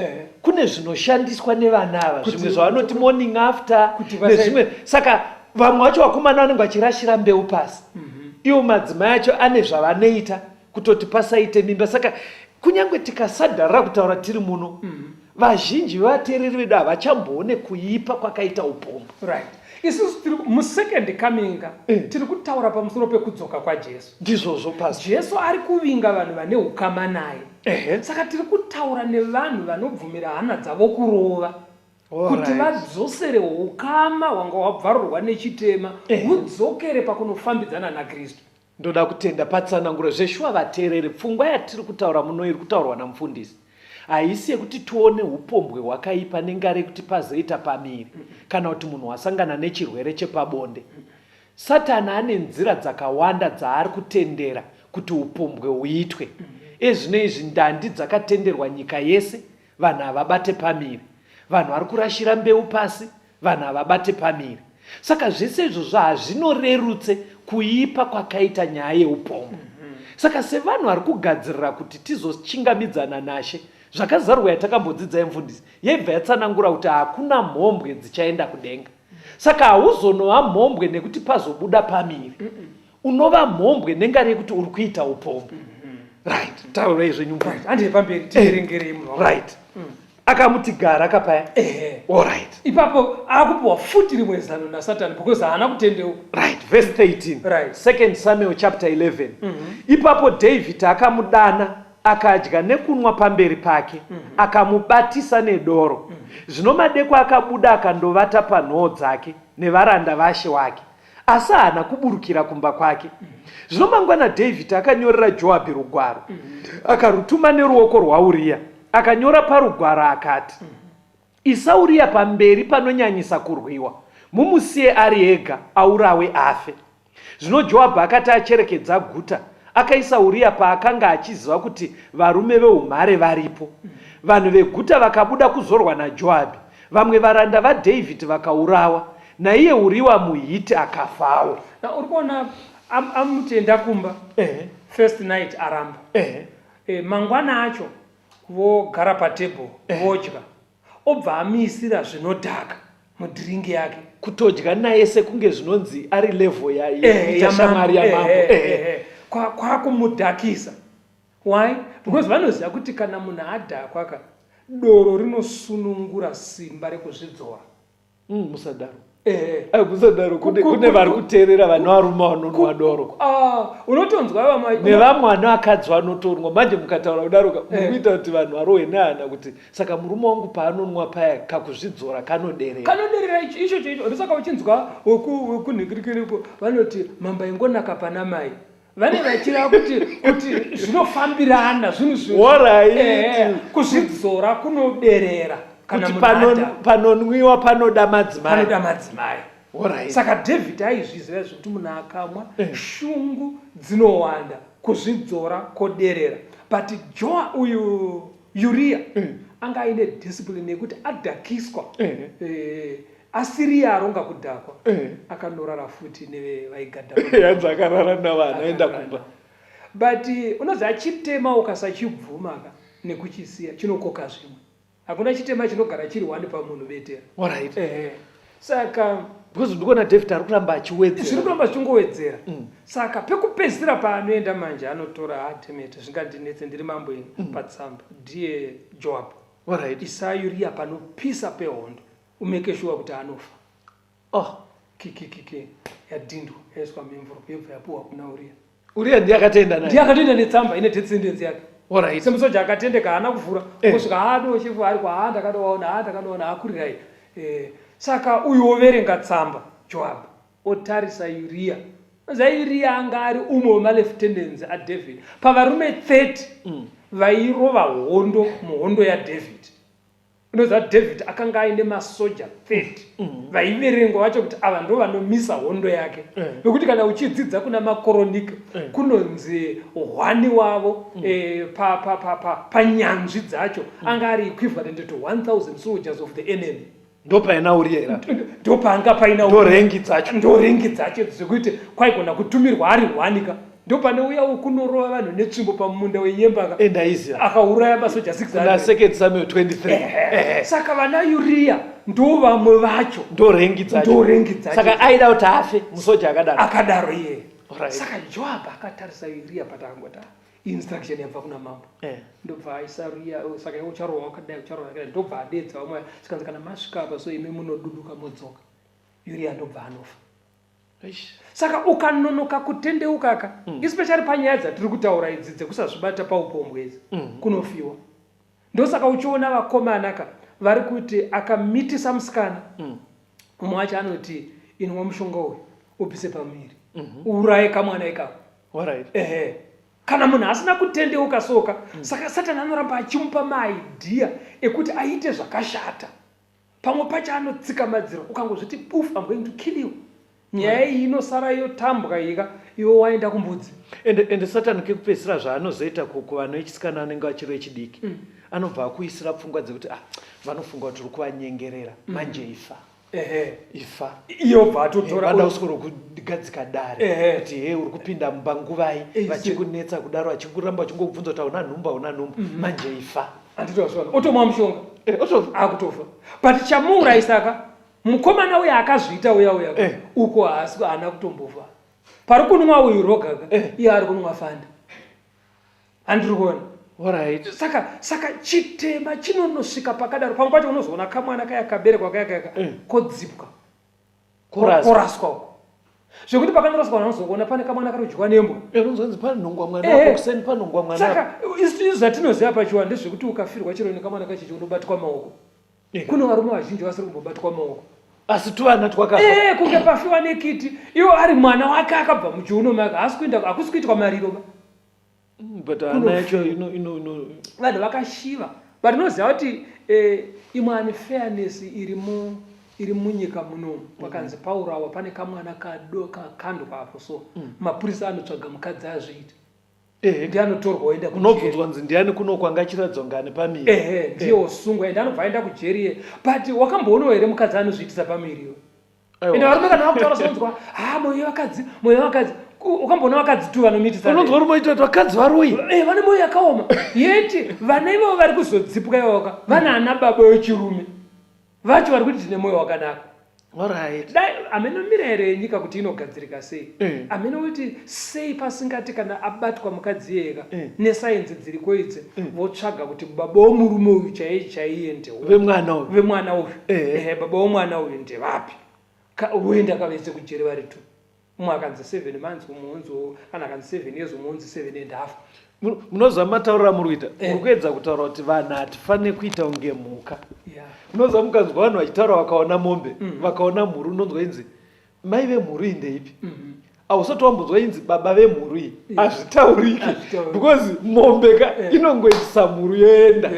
kune zvinoshandiswa nevana ava zvimwe zvavanoti morning after nezvimwe. Saka vamwe vacho vakomana vanenge vachirashira mbeu pasi, iwo madzimai acho ane zvavanoita kutoti pasaite mimba. Saka kunyange tikasadharira kutaura tiri muno vazhinji vevateereri vedu havachamboone kuipa kwakaita upombo. Isusu tiri musecond coming tiri kutaura pamusoro pekudzoka kwaJesu. Ndizvozvo pastor. Jesu ari kuvinga vanhu vane ukama naye. Saka tiri kutaura nevanhu vanobvumira hana dzavo kurova kuti vadzosere ukama hwanga hwabvarurwa nechitema hudzokere pakunofambidzana naKristu. Ndoda kutenda patsananguro zveshuwa vateereri pfungwa yatiri kutaura muno iri kutaurwa namufundisi haisi yekuti tuone upombwe hwakaipa nengari kuti pazoita pamiri kana kuti munhu wasangana nechirwere chepabonde. Satani ane nzira dzakawanda dzaari kutendera kuti upombwe huitwe. Ezvino izvi ndandi dzakatenderwa nyika yese, vanhu havabate pamiri. Vanhu vari kurashira mbeu pasi, vanhu havabate pamiri. Saka zvese izvozvo hazvinorerutse kuipa kwakaita nyaya yeupombwe. Saka sevanhu vari kugadzirira kuti tizochingamidzana naShe, zvakazarwa yatakambodzidzai mufundisi yebva yatsanangura kuti hakuna mhombwe dzichaenda kudenga. Saka hauzonova mhombwe nekuti pazobuda pamiri. Unova mhombwe nengari yekuti uri kuita upombo. Right. Taurai zvenyu. Handei pamberi tiverengerei munhu. Right. akamuti gara kapaya. All right. Ipapo akupiwa futi rimwe zano naSatani because haana kutendeuka. Right, verse 18. Right. 2 Samuel chapter 11. Ipapo David akamudana akadya nekunwa pamberi pake, akamubatisa nedoro. Zvino madeko akabuda akandovata panhoo dzake nevaranda vashe wake, asi haana kuburukira kumba kwake. Zvino mangwana David akanyorera Joabhi rugwaro, akarutuma neruoko rwaUria. Akanyora parugwaro akati, isa Uria pamberi panonyanyisa kurwiwa, mumusiye ari ega aurawe afe. Zvino Joabhi akati acherekedza guta, akaisa Uria paakanga achiziva kuti varume veumhare varipo. Vanhu veguta vakabuda kuzorwa naJoabhi, vamwe varanda vaDhavhidhi vakaurawa, naiye Uriwa muHiti akafawo. Na uri kuona amutenda kumba. First night aramba. Mangwana acho vogara patebho vodya, obva amisira zvinodhaka mudhiringi yake, kutodya naye sekunge zvinonzi ari level yaita shamari yamambo. Kwakumudhakisa. Why? Because vanoziva kuti kana munhu adhakwa doro rinosunungura simba rekuzvidzora. Musadaro. Musadaro kune vari kuteerera vanoaruma vanonwa doro. Unotonzwa nevamwe vanoakadzi vanotonwa. Manje mukataura kudaroka mukuita kuti vanhu varohwe nehana kuti saka murume wangu paanonwa paya kakuzvidzora kanoderera icho ndosaka uchinzwa wekunhikirikiriko vanoti mamba ingonaka pana mai. Vane vachira kuti zvinofambirana zvinhu kuzvidzora kunoderera. Kuti panonwiwa panoda madzimai. Saka David aizviziva kuti munhu akamwa shungu dzinowanda, kuzvidzora koderera. But uyu Uria anga aine discipline yekuti adhakiswa asiriya aronga kudhakwa, akanorara futi nevaigadha yanzi akarara navanhu aenda kumba. But unozi achitema ukasachibvuma nekuchisiya chinokoka zvimwe. Hakuna chitema chinogara chiri 1 pamunhu betera. Alright. Saka because ndikuona David ari kuramba achiwedzera. Zviri kuramba zvichingowedzera. Saka pekupedzisira paanoenda manje anotora atemete zvingandinetse ndiri mambo ino patsamba ndiye Joabhi. Alright. Isa Uria panopisa pehondo umeke sure kuti anofa. Kiki yadhindwa yaiswa memvuro yobva yapuwa kuna Uria. Uria ndiye akatenda naye. Ndiye akatenda netsamba ine descendants yake. Alright. Semusoja akatendeka haana kuvhura kusvika ado chifu ari kwa ndakanoona akurirai. Saka uyu overenga tsamba Joabhi otarisa Uria. Uria anga ari umwe wemalieutenants aDavid pavarume 30 vairova hondo muhondo yaDavid. Unoziva David akanga aine masoja 30 vaiverengwa vacho kuti ava ndo vanomisa hondo yake. Nokuti kana uchidzidza kuna makoronika kunonzi hwani wavo panyanzvi dzacho anga ari equivalent to 1000 soldiers of the enemy. Ndopaina Uria. Ndopanga paina ndorengi dzacho dzekuti kwaigona kutumirwa ari hwanika. Ndopane uya kunorova vanhu netsvimbo pamunda wenyembaka akauraya masoja 600. 2 Samuel 23. Saka vana Uria ndo vamwe vacho ndorengi dzacho. Saka aida kuti afe musoja akadaro iye. Saka Joabhi akatarisa Uria patangota instruction yabva kuna mambo. Ndobva aisa Uria saka ucharowa wakadai ndobva adedza vamwe sikanzi kana masvika apa so imi munoduduka modzoka. Uria ndobva anofa. Saka ukanonoka kutendeuka especially panyaya dzatiri kutaura idzi dzekusazvibata paupombwe idzi kunofiwa. Ndosaka uchiona vakomana vari kuti akamitisa musikana umwe wacho anoti inwa mushonga uyu ubvise pamiri uraye kamwana ikako. Kana munhu asina kutendeuka soka saka Satani anoramba achimupa maidhiya ekuti aite zvakashata. Pamwe pacho anotsika madziro ukangozviti poof I'm going to kill you. Nyaya iyi inosara yotambwa ika iwo waenda kumbudzi. Ende Satani kekupedzisira zvaanozoita kuvanhu vechisikana anenge achiri vechidiki anobva akuisira pfungwa dzekuti vanofunga kuti uri kuvanyengerera manje ifa iyo bva atotora vada usoro kugadzika dare kuti uri kupinda mumba nguvai vachikunetsa kudaro vachikuramba vachingokubvunza kuti hauna nhumba manje ifa. Anditozvona otomwa mushonga akutofa. But chamuuraisaka mukomana uya akazviita uya uko haasi haana kutombofa. Pari kunwa uyu rogaga iye ari kunwa fanda. Andiri kuona Alright. Saka chitema chinonosvika pakadaro pamwe pacho unozoona kamwana kaya kaberekwa kaya kodzipwa koraswa uko zvekuti pakanyoraswa unozoona pane kamwana kari kudyiwa nembwa unozonzi panongwa mwana kuseni panongwa mwana. Saka izvi zvatinoziva pachiwa ndezvekuti ukafirwa chiro nekamwana kachichi unobatwa maoko. Kuno varume vazhinji vasiri kumbobatwa maoko. Asi tuvana twakafa. Kunge pafiwa nekiti iwo ari mwana wake akabva muchiuno make hakusi kuitwa mariro. But ana yacho vanhu vakashiva. But inoziva kuti imwe unfairness iri munyika muno pakanzi paurawa pane kamwana kakandwa apo so mapurisa anotsvaga mukadzi azviita. Ndianotorwa oenda kunobvunzwa nzi ndiani kuno kwanga chiradzongane pamiri. Ndiye osungwa ende anobva aenda kujeri. But wakamboonawo here mukadzi anozviitisa pamiriyo. Ende varume kana vakutaura sonzwa mwoyo wakadzi ukamboona vakadzi tu vanomitisa. Unonzwa rume ita vakadzi varoi. Vane mwoyo yakaoma. Yeti vana ivo vari kuzodzipwa ivoka vana ana baba vechirume. Vacho vari kuti tine mwoyo wakanaka. Alright. Dai ameno mirayiro yenyika kuti inogadzirika sei. Ameno kuti sei pasingati kana abatwa mukadzi yega nesayenzi dziriko idzi votsvaga kuti baba womurume uyu chaiye ndewe. Vemwana uyu. Baba womwana uyu ndevapi. Uenda kavese kujeri vari tu. Umwe akanzi 7 months umunzo kana akanzi 7 years umunzi 7.5. Munozwa mataurira muri kuita muri kuedza kutaura kuti vanhu hatifanire kuita unge mhuka. Unozwa mukanzwa vanhu vachitaura vakaona mombe vakaona mhuru unonzwa inzi mai vemhuru iyi ndeipi. Hausati wambonzwa inzi baba vemhuru iyi hazvitauriki because mombe inongoitisa mhuru yoenda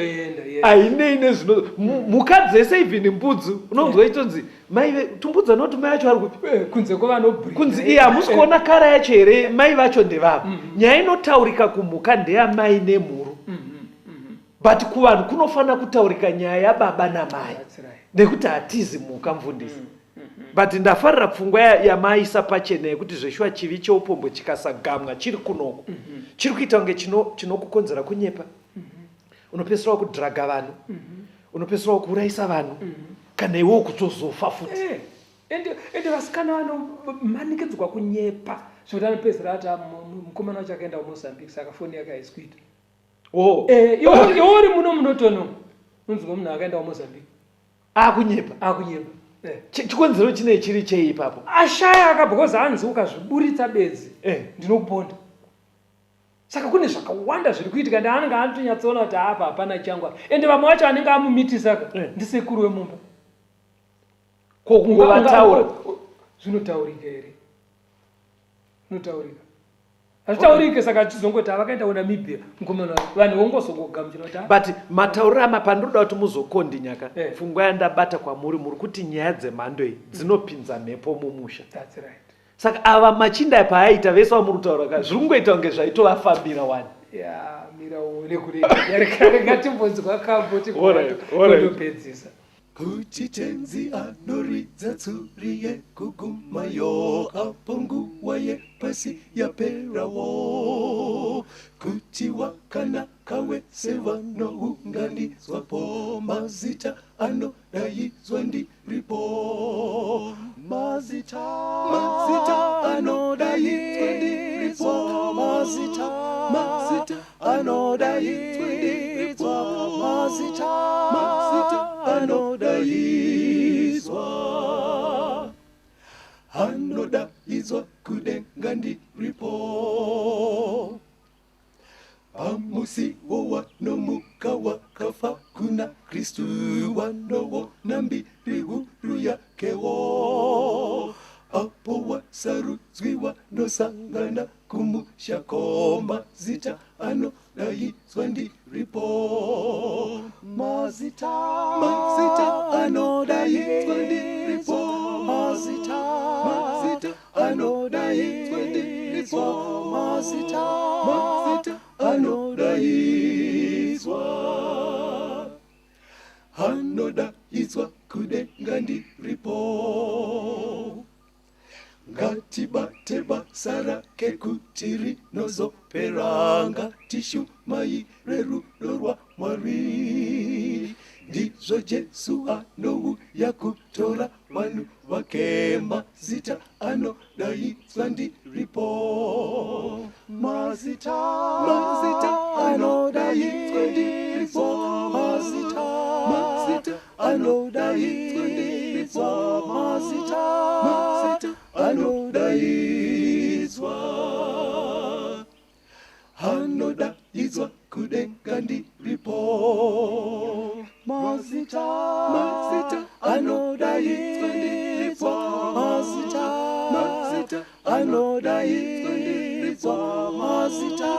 hainei nezvino mhuka dzese even mbudzi unonzwa itonzi mai tumbudza noti mai vacho vari kupi kunze kovanobhuri kunzi hamusi kuona kara yacho here mai vacho ndevava. Nyaya inotaurika kumhuka ndeyamai nemhuru but kuvanhu kunofanira kutaurika nyaya yababa namai nekuti hatizi mhuka mfundisi. But ndafarira pfungwa yamaisa pachena yekuti zveshuwa chivi cheupombwe chikasagamwa chiri kunoko chiri kuita kunge chinokukonzera kunyepa. Unopedzisira kudhiraga vanhu unopedzisira kuurayisa vanhu kana iwewo kutozofa futi. Ende vasikana vanomanikidzwa kunyepa zvekuti anopedzisira ati mukomana wacho akaenda kuMozambique saka foni yake haisi kuita. Iwo uri muno munotono unzwa munhu akaenda kuMozambique akunyepa. Chikonzero chinei chiri chei ipapo? Ashaya because hanzi ukazviburitsa bedzi ndinokuponda. Saka kune zvakawanda zviri kuitika ende anenge anotonyatsoona kuti apa hapana changwa. Ende vamwe vacho anenge amumitisa ndisekuru wemumba. Kokungovataura zvinotaurika here? Zvinotaurika. Hazvitaurike saka chizongoti vakaenda kuNamibia mukomana vanhu vongozongogamuchira kuti but matauriro amapandinoda kuti muzokondi nyaka pfungwa yandabata kwamuri muri kuti nyaya dzemhando iyi dzinopinza mhepo mumusha. That's right. Saka ava machinda paaita vese vamuri kutaura zviri kungoita kunge zvaitovafambira wani. Mira uone kuri ngatimbonzwa kamboti kundopedzisa. Kuti tenzi anoridza tsuri yekugumayo apo nguva yepasi yaperawo. Kuti wakanaka wese vanounganidzwapo mazita anodaidzwa ndiripo. Mazita anodaidzwa ndiripo. Mazita anodaidzwa ndiripo. Mazita anodaidzwa kudenga ndiripo. Pamusi wowanomuka wakafa kuna Kristu wanowona mbiri huru yakewo. Apo wasarudzwi wanosangana kumushako mazita anodaidzwa ndiripo. Mazita anodaidzwa ndiripo. Mazita anodaidzwa ndiripo. Mazita anodaidzwa kudenga ndiripo. Ngatibate basa rake kuti rinozopera. Ngatishumai rudo rwa Mwari. ndizvo Jesu anouya kutora vanhu vake, mazita anodaidzwa ndiripo. Mazita anodaidzwa ndiripo. Mazita anodaidzwa ndiripo. Mazita anodaidzwa. Anodaidzwa kudenga ndiripo. Mazita anodaidzwa ndiripo. Mazita anodaidzwa ndiripo. Mazita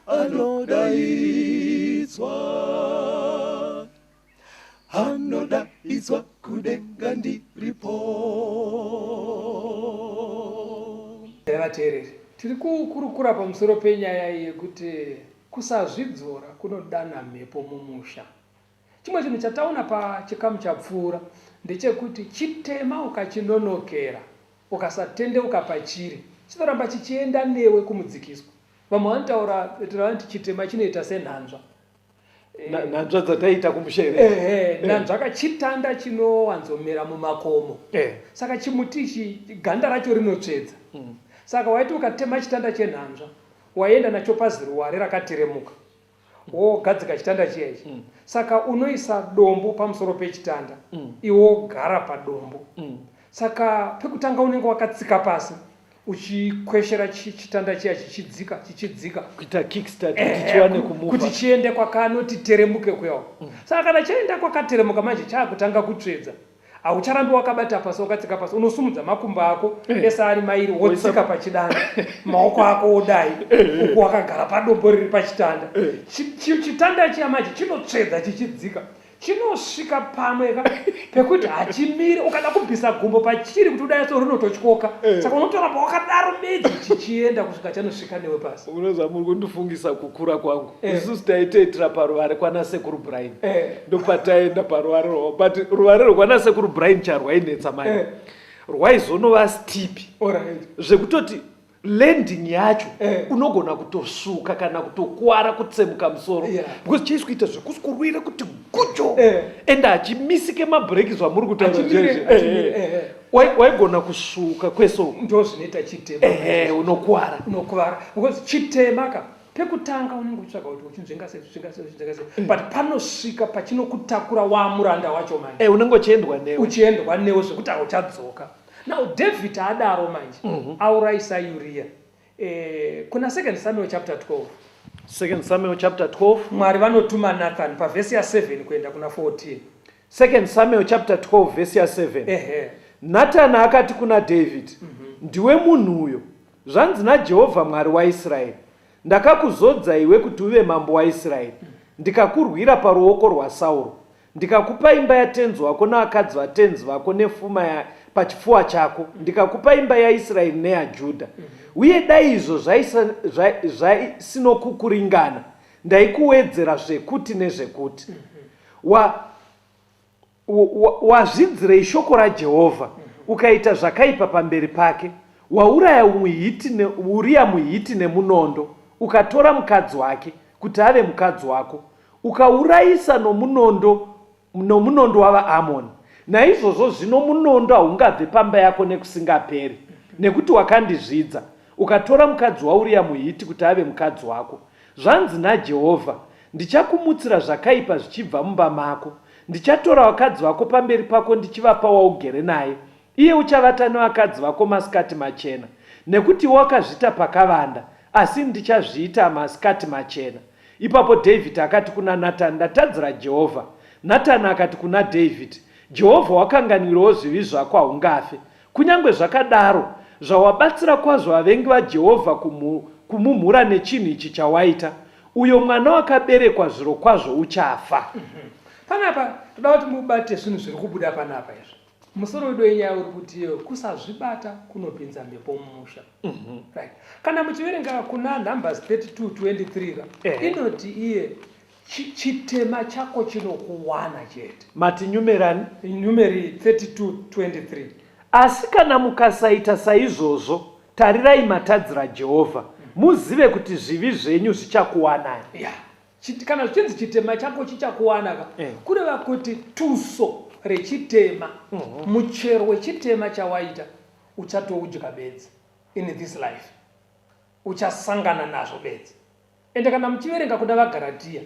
anodaidzwa. Anodaidzwa kudenga ndiripo. Vateereri, tiri kukurukura pamusoro penyaya yekuti kusazvidzora kunodana mhepo mumusha. Chimwe chinhu chataona pachikamu chapfuura ndechekuti chitema ukachinonokera, ukasatendeuka pachiri, chinoramba chichienda newe kumudzikiswa. Vamwe vanotaura vanoti chitema chinoita senhanzva. Nhanzva dzataita kumushere. Nhanzva kachitanda chinowanzomera mumakomo. Saka chimuti ichi ganda racho rinotsvedza. Saka waiti ukatema chitanda chenhanzva, waenda nacho pazi ruware rakateremuka, wogadzika chitanda chiya ichi. Saka unoisa dombo pamusoro pechitanda, iwo gara padombo. Saka pekutanga unenge wakatsika pasi, uchikweshera chitanda chiya chichidzika kuita kickstart chiwane kumuva kuti chiende kwakanoti teremuke kuyawo. Saka kana chaenda kwakateremuka manje chakutanga kutsvedza, haucharambi wakabata pasi wakatsika pasi, unosumudza makumbo ako ese ari mairi wotsika pachidanda, maoko ako odai uku wakagara padombo riri pachitanda. Chitanda chiya manje chinotsvedza chichidzika, chinosvika pamwe pekuti hachimiri, ukada kubvisa gumbo pachiri kuti udai so rinototyoka. Saka unotoramba wakadaro bedzi chichienda kusvika chanosvika newe pasi. Unozwa muri kundifungisa kukura kwangu. Isusu taiteitira paruware kwana sekuru Brian. Ndopataenda paruware rwavo, but ruware rwekwana sekuru Brian charwainetsa manje. Rwaizonova stipi zvekutoti landing yacho unogona kutosvuka kana kutokuwara kutsemuka musoro, because chaisi kuita zvekuskurwira kuti gujo ende achimisike mabhireki zvamuri kutaura zvezve, waigona kusvuka kwesoko. Ndo zvinoita chitema, unokuwara because chitema ka pekutanga unenge uchitsvaga kuti uchinzvenga sei, but panosvika pachinokutakura wamuranda wacho manje, unenge uchiendwa newe zvekuti hauchadzoka. Now David adaro manje aurayisa Uriya kuna 2 Samuel chapter 12. 2 Samuel chapter 12. Mwari vanotuma Nathan pavhesi ya7 kuenda kuna 14. 2 Samuel chapter 12 verse ya 7. Nathan akati kuna David, ndiwe munhu uyo, zvanzi naJehovha Mwari waIsraeri, ndakakuzodza iwe kuti uve mambo waIsraeri, ndikakurwira paruoko rwaSauro, ndikakupa imba yatenzi wako navakadzi vatenzi vako nepfuma pachipfuva chako, ndikakupa imba yaIsraeri neyaJudha. Uye dai izvo zvaisinokukuringana, ndaikuwedzera zvekuti nezvekuti. Wazvidzirei shoko raJehovha, ukaita zvakaipa pamberi pake, wauraya Uriya muHiti nemunondo, ukatora mukadzi wake kuti ave mukadzi wako, ukaurayisa nomunondo wavaAmoni. Naizvozvo zvino munondo haungabve pamba yako nekusingaperi, nekuti wakandizvidza, ukatora mukadzi waUriya muHiti kuti ave mukadzi wako. Zvanzi naJehovha, ndichakumutsira zvakaipa zvichibva mumba mako, ndichatora vakadzi vako pamberi pako ndichivapa waugere naye, iye uchavata nevakadzi vako masikati machena, nekuti wakazviita pakavanda, asi ndichazviita masikati machena. Ipapo David akati kuna Natani, ndatadzira Jehovha. Natani akati kuna David, Jehovha wakanganwirawo zvivi zvako, haungafe. Kunyange zvakadaro, zvawabatsira kwazvo vavengi vaJehovha kumumhura nechinhu ichi chawaita, uyo mwana wakaberekwa zviro kwazvo uchafa. Panapa toda kuti mubate zvinhu zviri kubuda panapa izvi. Musoro wedu wenyaya uri kuti kusazvibata kunopinza mhepo mumusha. Right. Kana muchiverenga kuna Numbers 32:23 inoti iye chitema chako chinokuwana chete. Mati numerani? Numeri 32:23. Asi kana mukasaita saizvozvo, tarirai matadzira Jehovha, muzive kuti zvivi zvenyu zvichakuwanai. kana zvichinzi chitema chako chichakuwanaka kureva kuti tuso rechitema muchero wechitema chawaita uchatoudya bedzi in this life, uchasangana nazvo bedzi. Ende kana muchiverenga kuna vaGalatia,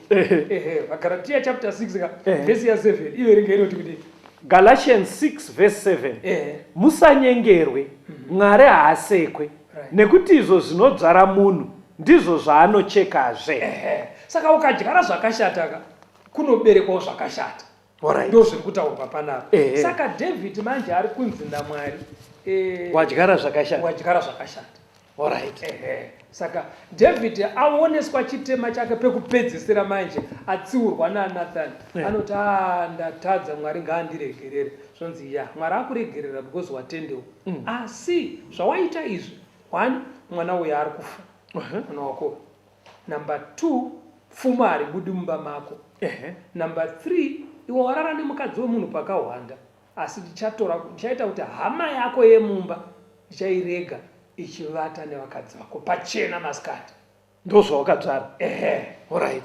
vaGalatia chapter 6 verse 7 iverenga inoti kuti Galatians 6 verse 7 musanyengerwe, Mwari haasekwe, nekuti izvo zvinodzara munhu ndizvo zvaanochekazve. Saka ukadyara zvakashata kunoberekwawo zvakashata. Ndo zviri kutaurwa panapa. Saka David manje ari kunzi naMwari wadyara zvakashata. Wadyara zvakashata. Alright. Saka David aoneswa chitema chake pekupedzisira manje atsiurwa naNathani. Anoti ndatadza, Mwari ngaandiregerere. Zvonzi Mwari akuregerera because watendewo. Asi zvawaita izvi, 1 mwana uyo ari kufa. Mwana wako. Number 2 pfuma haribudi mumba mako. Number 3 iwe warara nemukadzi wemunhu pakahwanda, asi ndichaita kuti hama yako yemumba ndichairega ichivata nevakadzi vako pachena masikati. Ndo zvawakadzvara. Alright.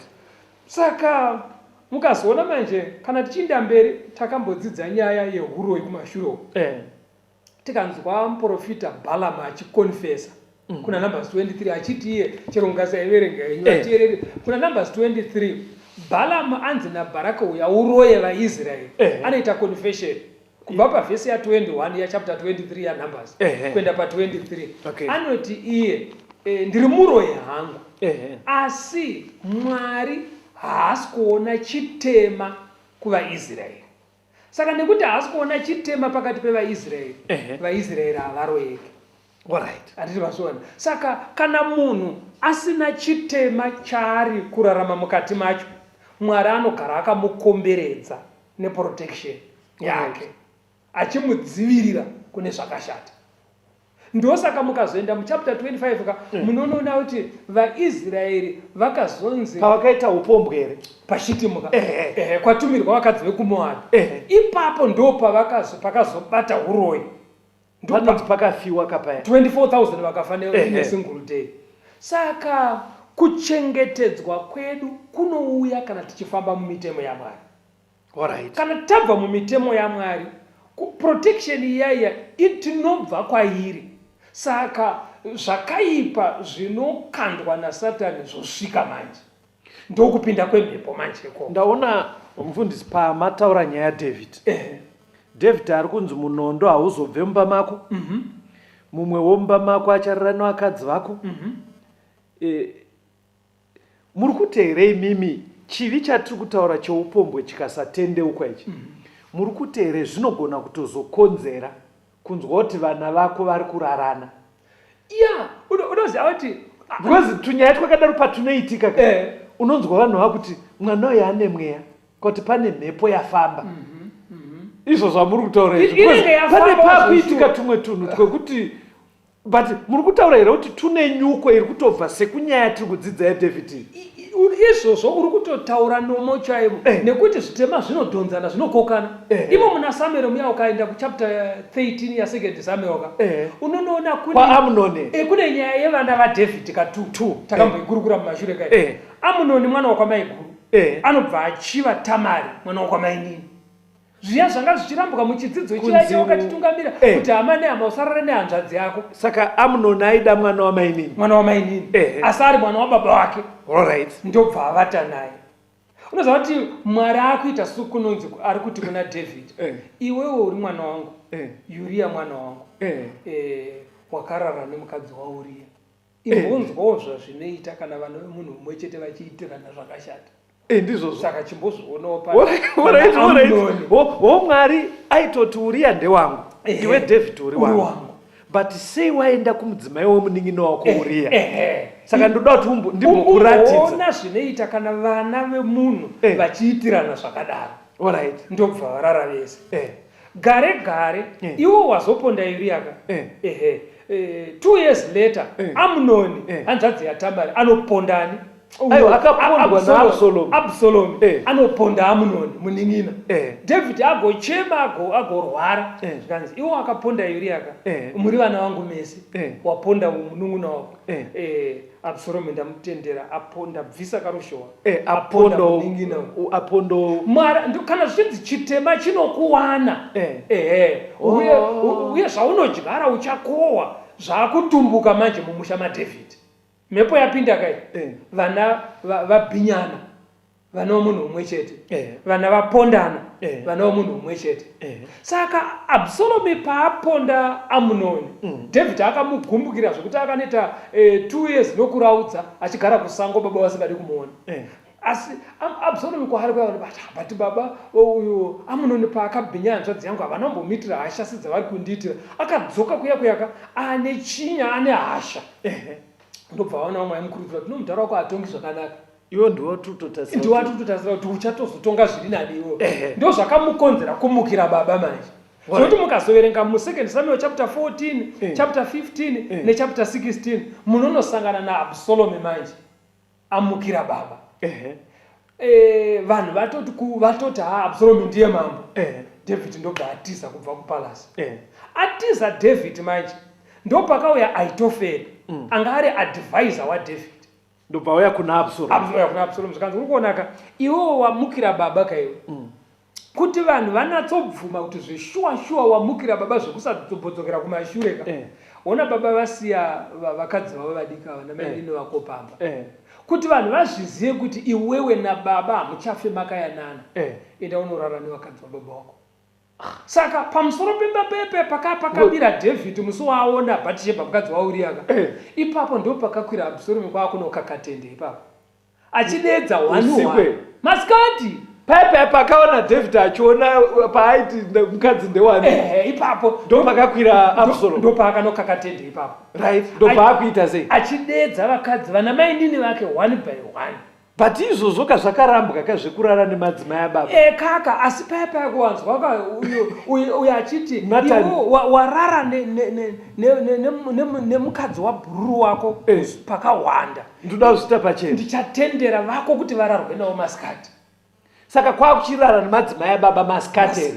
Saka mukazoona manje kana tichinda mberi takambodzidza nyaya yehuro yekumashure. Tikanzwa muprofita Balaam achikonfesa kuna Numbers 23 achiti iye chero ngasaiverenga inyoterere kuna Numbers 23 Balaam anzi naBaraka uya uroye vaIsraeri anoita confession kubva pavhesi ya21 ya chapter 23 ya Numbers kuenda pa23 anoti iye ndiri muroye hangu asi Mwari haasi kuona chitema kuvaIsraeri. Saka nekuti haasi kuona chitema pakati pevaIsraeri, vaIsraeri havaroyeki. Alright. Anditi vasona. Saka kana munhu asina chitema chaari kurarama mukati macho, Mwari anogara akamukomberedza neprotection yake, achimudzivirira kune zvakashata. Ndosaka mukazoenda muchapter 25 munoona kuti vaIsraeri vakazonzi pavakaita upombwere pachitimuka kwatumirwa vakadzi vekuMoabhu. Ipapo ndo pakazobata uroyi. Panonzi pakafiwa kapaya 24,000 vakafa nesingle day. Saka kuchengetedzwa kwedu kunouya kana tichifamba mumitemo yaMwari. Alright. Kana tabva mumitemo yaMwari, protection iyaya itinobva kwairi. Saka zvakaipa zvinokandwa naSatani zvosvika manje. Ndokupinda kwemhepo manje ko. Ndaona mufundisi pamataura nyaya yaDavid. David ari kunzi munondo hauzobve mumba mako. Mumwe womumba mako acharara nevakadzi vako. Muri kuteerei mimi chivi chatiri kutaura cheupombwe chikasatendeuka ichi? Muri kuteerei zvinogona kutozokonzera kunzwa kuti vana vako vari kurarana? Unoziva kuti because tunyaya twakadaro patunoitika unonzwa vanhu vakuti mwana uyu ane mweya kuti pane mhepo yafamba. Izvo zvamuri kutaura izvi pane pakuitika tumwe tunhu twekuti but muri kutaura here kuti tune nyuko iri kutobva sekunyaya tiri kudzidza yaDavid. Izvozvo uri kutotaura nomo chaivo nekuti zvitema zvinodhonzana zvinokokana. Ivo muna Samuel muya ukaenda kuchapter 13 ya 2 Samuel unoona kune nyaya yevana vaDavid katutu takamboikurukura mumashure kai. Amunoni mwana wakwamai guru anobva achiva Tamari mwana wakwamai nini. Zviya zvanga zvichirambuka muchidzidzo chiya wakatitungamira kuti hama nehama usarare nehanzvadzi yako. Saka Amunoni aida mwana wamainini. Mwana wamainini. Asi ari mwana wababa wake. Alright. Ndobva avata naye. Unoziva kuti Mwari akuita sukunonzi ari kuti kuna David. Iwewo uri mwana wangu. Uriya mwana wangu. Wakarara nemukadzi waUria. Imbonzwawo zvazvinoita kana vanhu vemunhu mumwe chete vachiitirana zvakashata. Ndizvo saka chimbozvionawo Mwari aitoti Uria ndewangu iwe David uri wangu but sei waenda kumudzimai wemunin'ino wako Uria. Saka ndoda kuti ndimbokuratidza zvinoita kana vana vemunhu vachiitirana zvakadaro. Alright. Ndobva varara vese. Gare iwo wazoponda Uriaka. 2 years later Amunoni hanzvadzi yaTamari anopondani Aiwa, akapondwa naAbsalomu. Absalomu anoponda Amunoni munin'ina. David agochema agorwara. Zvikanzi iwo akaponda Uriaka. Muri vana vangu mese. Waponda munun'una wako. Absalomu ndamutendera aponda bvisa karushowa. Aponda munin'ina. Apondo. Mara kana zvichinzi chitema chinokuwana. Uye zvaunodyara uchakohwa zvakutumbuka manje mumusha maDavid. Mepo yapinda kai vana vabhinyana vana munhu umwe chete vana vapondana vana munhu umwe chete saka Absalomu paaponda Amunoni David akamugumbukira zvokuti akaneta 2 years nokuraudza achigara kusango baba vasingadi kumuona asi Absalomu kwahari kwati baba uyu Amunoni paakabhinyana nzvadzi yangu havanambomitira hasha sedzavari kundiitira akadzoka kuyaka ane chinya ane hasha ndobva vaona vamwe vamukurudzira kuti nomudhara wako hatongi zvakanaka iwo ndiwatutotasira kuti uchatozotonga zviri nani iwo ndo zvakamukonzera kumukira baba manje zvokuti mukazoverenga mu2 Samuel chapter 14 chapter 15 nechapter 16 munonosangana naAbsalomu manje amukira baba vanhu vatoti Absalomu ndiye mambo David ndobva atiza kubva kupalasi atiza David manje ndopakauya Ahitoferi anga ari advisor waDavid ndobva uya kuna Absalomu zvikanzi uri kuonaka iwo wamukira baba kaiwe kuti vanhu vanatsobvuma kuti zveshuwa wamukira baba zvekusatobodzokera kumashure ka ona baba vasiya vakadzi vavo vadika vana mai vako pamba kuti vanhu vazvizive kuti iwewe nababa hamuchafe makayanana enda unorara nevakadzi vababa wako saka pamusoro pemba pakabira David musi waona Bhatishebha mukadzi waUriaka ipapo ndo pakakwira Absalomu kwakunokakatende ipapo achidedza 1 masikati pakaona David achiona paaiti mukadzi ndewani ipapo ndo pakakwira Absalomu ndo paakanokakatende ipapo ndo paakuita sei achidedza vakadzi vana mainini vake 1 by 1 but izvozvo kazvakarambwa kazvekurara nemadzimai ababa kaka asi paya kuwanzwa uyu achiti warara nemukadzi wabhururu wako pakawanda ndoda kuzvita pachena ndichatendera vako kuti vararwe nawo masikati saka kwakuchirara nemadzimai ababa masikati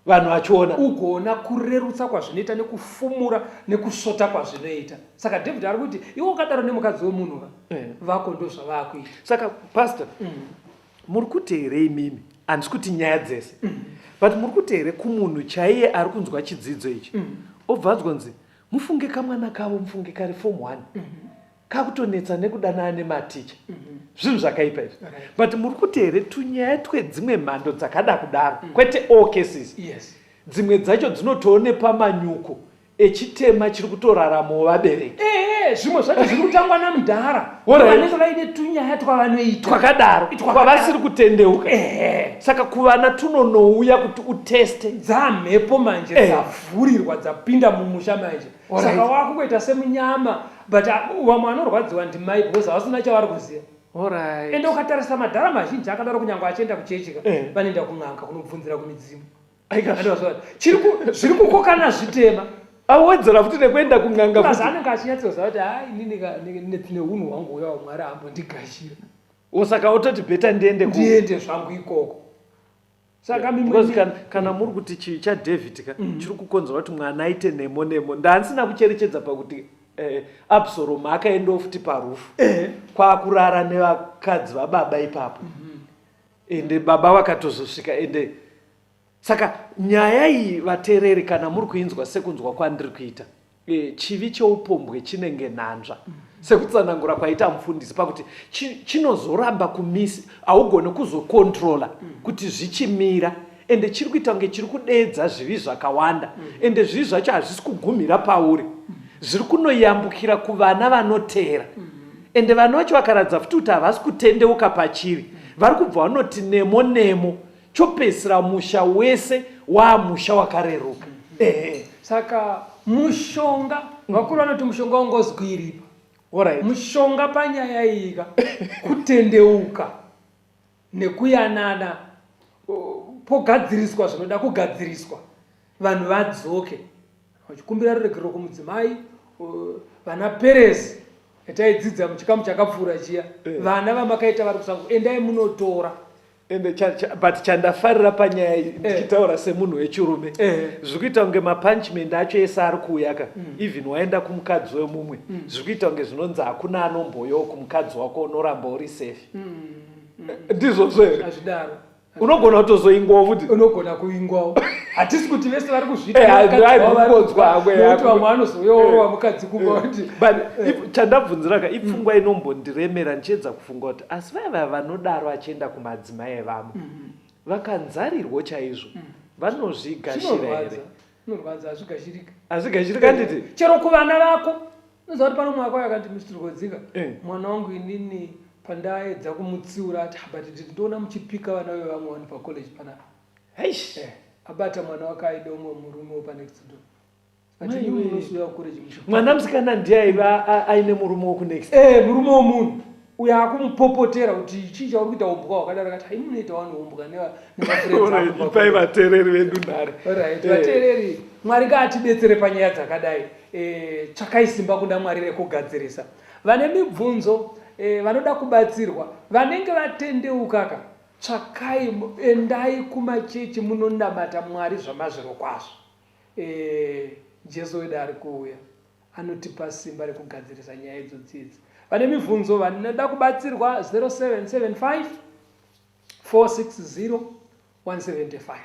vanhu vachiona ugoona kurerutsa kwazvinoita nekufumura nekusvota kwazvinoita saka David ari kuti iwo ukadaro nemukadzi wemunhu vako ndo zvavakuita saka pastor muri kuti here imimi handisi kuti nyaya dzese but muri kuti here kumunhu chaiye ari kunzwa chidzidzo ichi obvanzwa nzi mufunge kamwana kavo mufunge kari form 1 kakutonetsa nekudanana nematicha zvinhu zvakaipa izvi but muri kuti here tunyaya twedzimwe mhando dzakada kudaro kwete all cases dzimwe dzacho dzinotoonepa manyuko echitema chiri kutoraramawo vabereki zvimwe zvacho zviri kutangwa namudhara vanenge vaine tunyaya twavanoita twakadaro kwavasiri kutendeuka saka kuvana tunonouya kuti uteste dzamhepo manje dzavhurirwa dzapinda mumusha manje saka wakungoita semunyama but vamwe vanorwadziwa ndimai because havasina chavari kuziva ende ukatarisa madhara mazhinji akadaro kunyange achienda kuchechi vanoenda kun'anga kunobvunzira kumidzimu zviri kukokana zvitema awedzera futi nekuenda kun'anga futi anenge achinyatsoziva kuti hai inini neunhu hwangu uya wamwari ambondigashira osaka ototi bheta ndiende zvangu ikoko saka kana muri kuti chii chaDavid chiri kukonzera kuti mwana aite nemo ndaandisina kucherechedza pakuti Absalomu akaendawo futi parufu kwakurara nevakadzi vababa ipapo ende baba vakatozosvika ende saka nyaya iyi vateereri kana muri kuinzwa sekunzwa kwandiri kuita chivi cheupombwe chinenge nanzva sekutsanangura kwaita mufundisi pakuti chinozoramba kumisi haugone kuzokontrola kuti zvichimira ende chiri kuita kunge chiri kudedza zvivi zvakawanda ende zvivi zvacho hazvisi kugumira pauri zviri kunoyambukira kuvana vanoteera ende vana vacho vakaradza futi kuti havasi kutendeuka pachiri vari kubva vanoti nemo chopedzisira musha wese waamusha wakareruka saka mushonga vakuru vanoti mushonga ungozwiripa mushonga panyaya iyika kutendeuka nekuyanana pogadziriswa zvinoda kugadziriswa vanhu vadzoke vachikumbira ruregerero kumudzimai vana Perezi taidzidza muchikamu chakapfuura chiya vana vamakaita vari kusango endai munotora ende but chandafarira panyaya ndichitaura semunhu wechirume zvikuita kunge mapunchment acho ese ari kuuyaka even waenda kumukadzi wemumwe zvikuita kunge zvinonzi hakuna anomboyawo kumukadzi wako unoramba uri safe ndizvozvo here azvidaro unogona kutozoingwawo futi unogona kuingwawo hatisi kuti vese vari kuzviitaaibodzwanokuti vamwe vanozoyorowa mukadzi kumba kuti but chandabvunziraka ipfungwa inombondiremera ndichiedza kufunga kuti asi vaya vanodaro vachienda kumadzimai evamwe vakanzarirwo chaizvo vanozvigashira here zvinorwadza hazvigashirika hazvigashirika nditi chero kuvana vako unoziva kuti pano mwaka uyo akati misitirikodzika mwana wangu inini pandaedza kumutsiura ati but ndinoona muchipika vana vevamwe vanhu pacollege panapa heish abata mwana wake aida umwe murume wopanext door ati iwe unosuya kucollege mwana musikana ndiye aiva aine murume wokunext murume womunhu uyo akumupopotera kuti chii chauri kuita umbwa wakadaro akati haimunoita vanhu umbwa ipai vateereri vedu nhare vateereri mwari ngaatidetsere panyaya dzakadai tsvakai simba kuna mwari rekugadzirisa vane mibvunzo vanoda kubatsirwa vanenge vatendeukaka tsvakai endai kumachechi munonamata mwari zvamazviro kwazvo jesu wedu ari kuuya anotipa simba rekugadzirisa nyaya idzodzi vane mibvunzo vanoda kubatsirwa 0775 460 175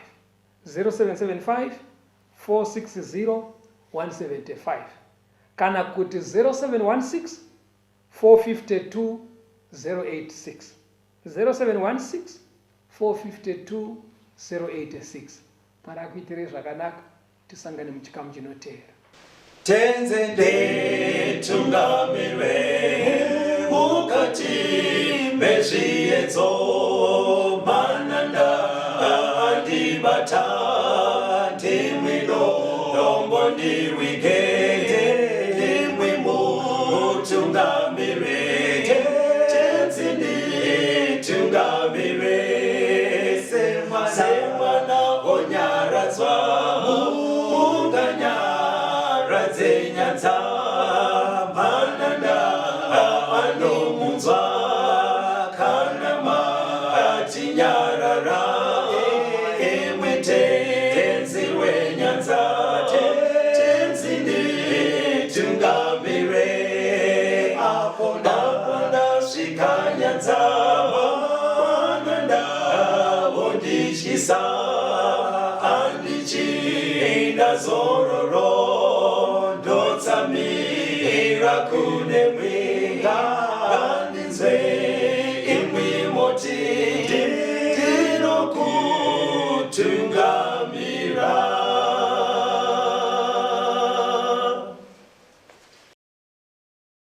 0775 460 175 kana kuti 0716 452 086 0716 452 086 mwari akuitere zvakanaka tisangane muchikamu chinoteera tenze ndetungamirwe mukati mezviedzo mananda andibata ndimwino nombondirwike ndimwimo mutungamirwe tenze ndetungamirwe semwana onyaradzwa munganyara nyanza mananda anomunzwa kana matinyarara emwete tenzi wenyanza tenzi nditungamire apo ndasvika nyanza mananda vondityisa andichienda zororo ndotsamira kune mwinga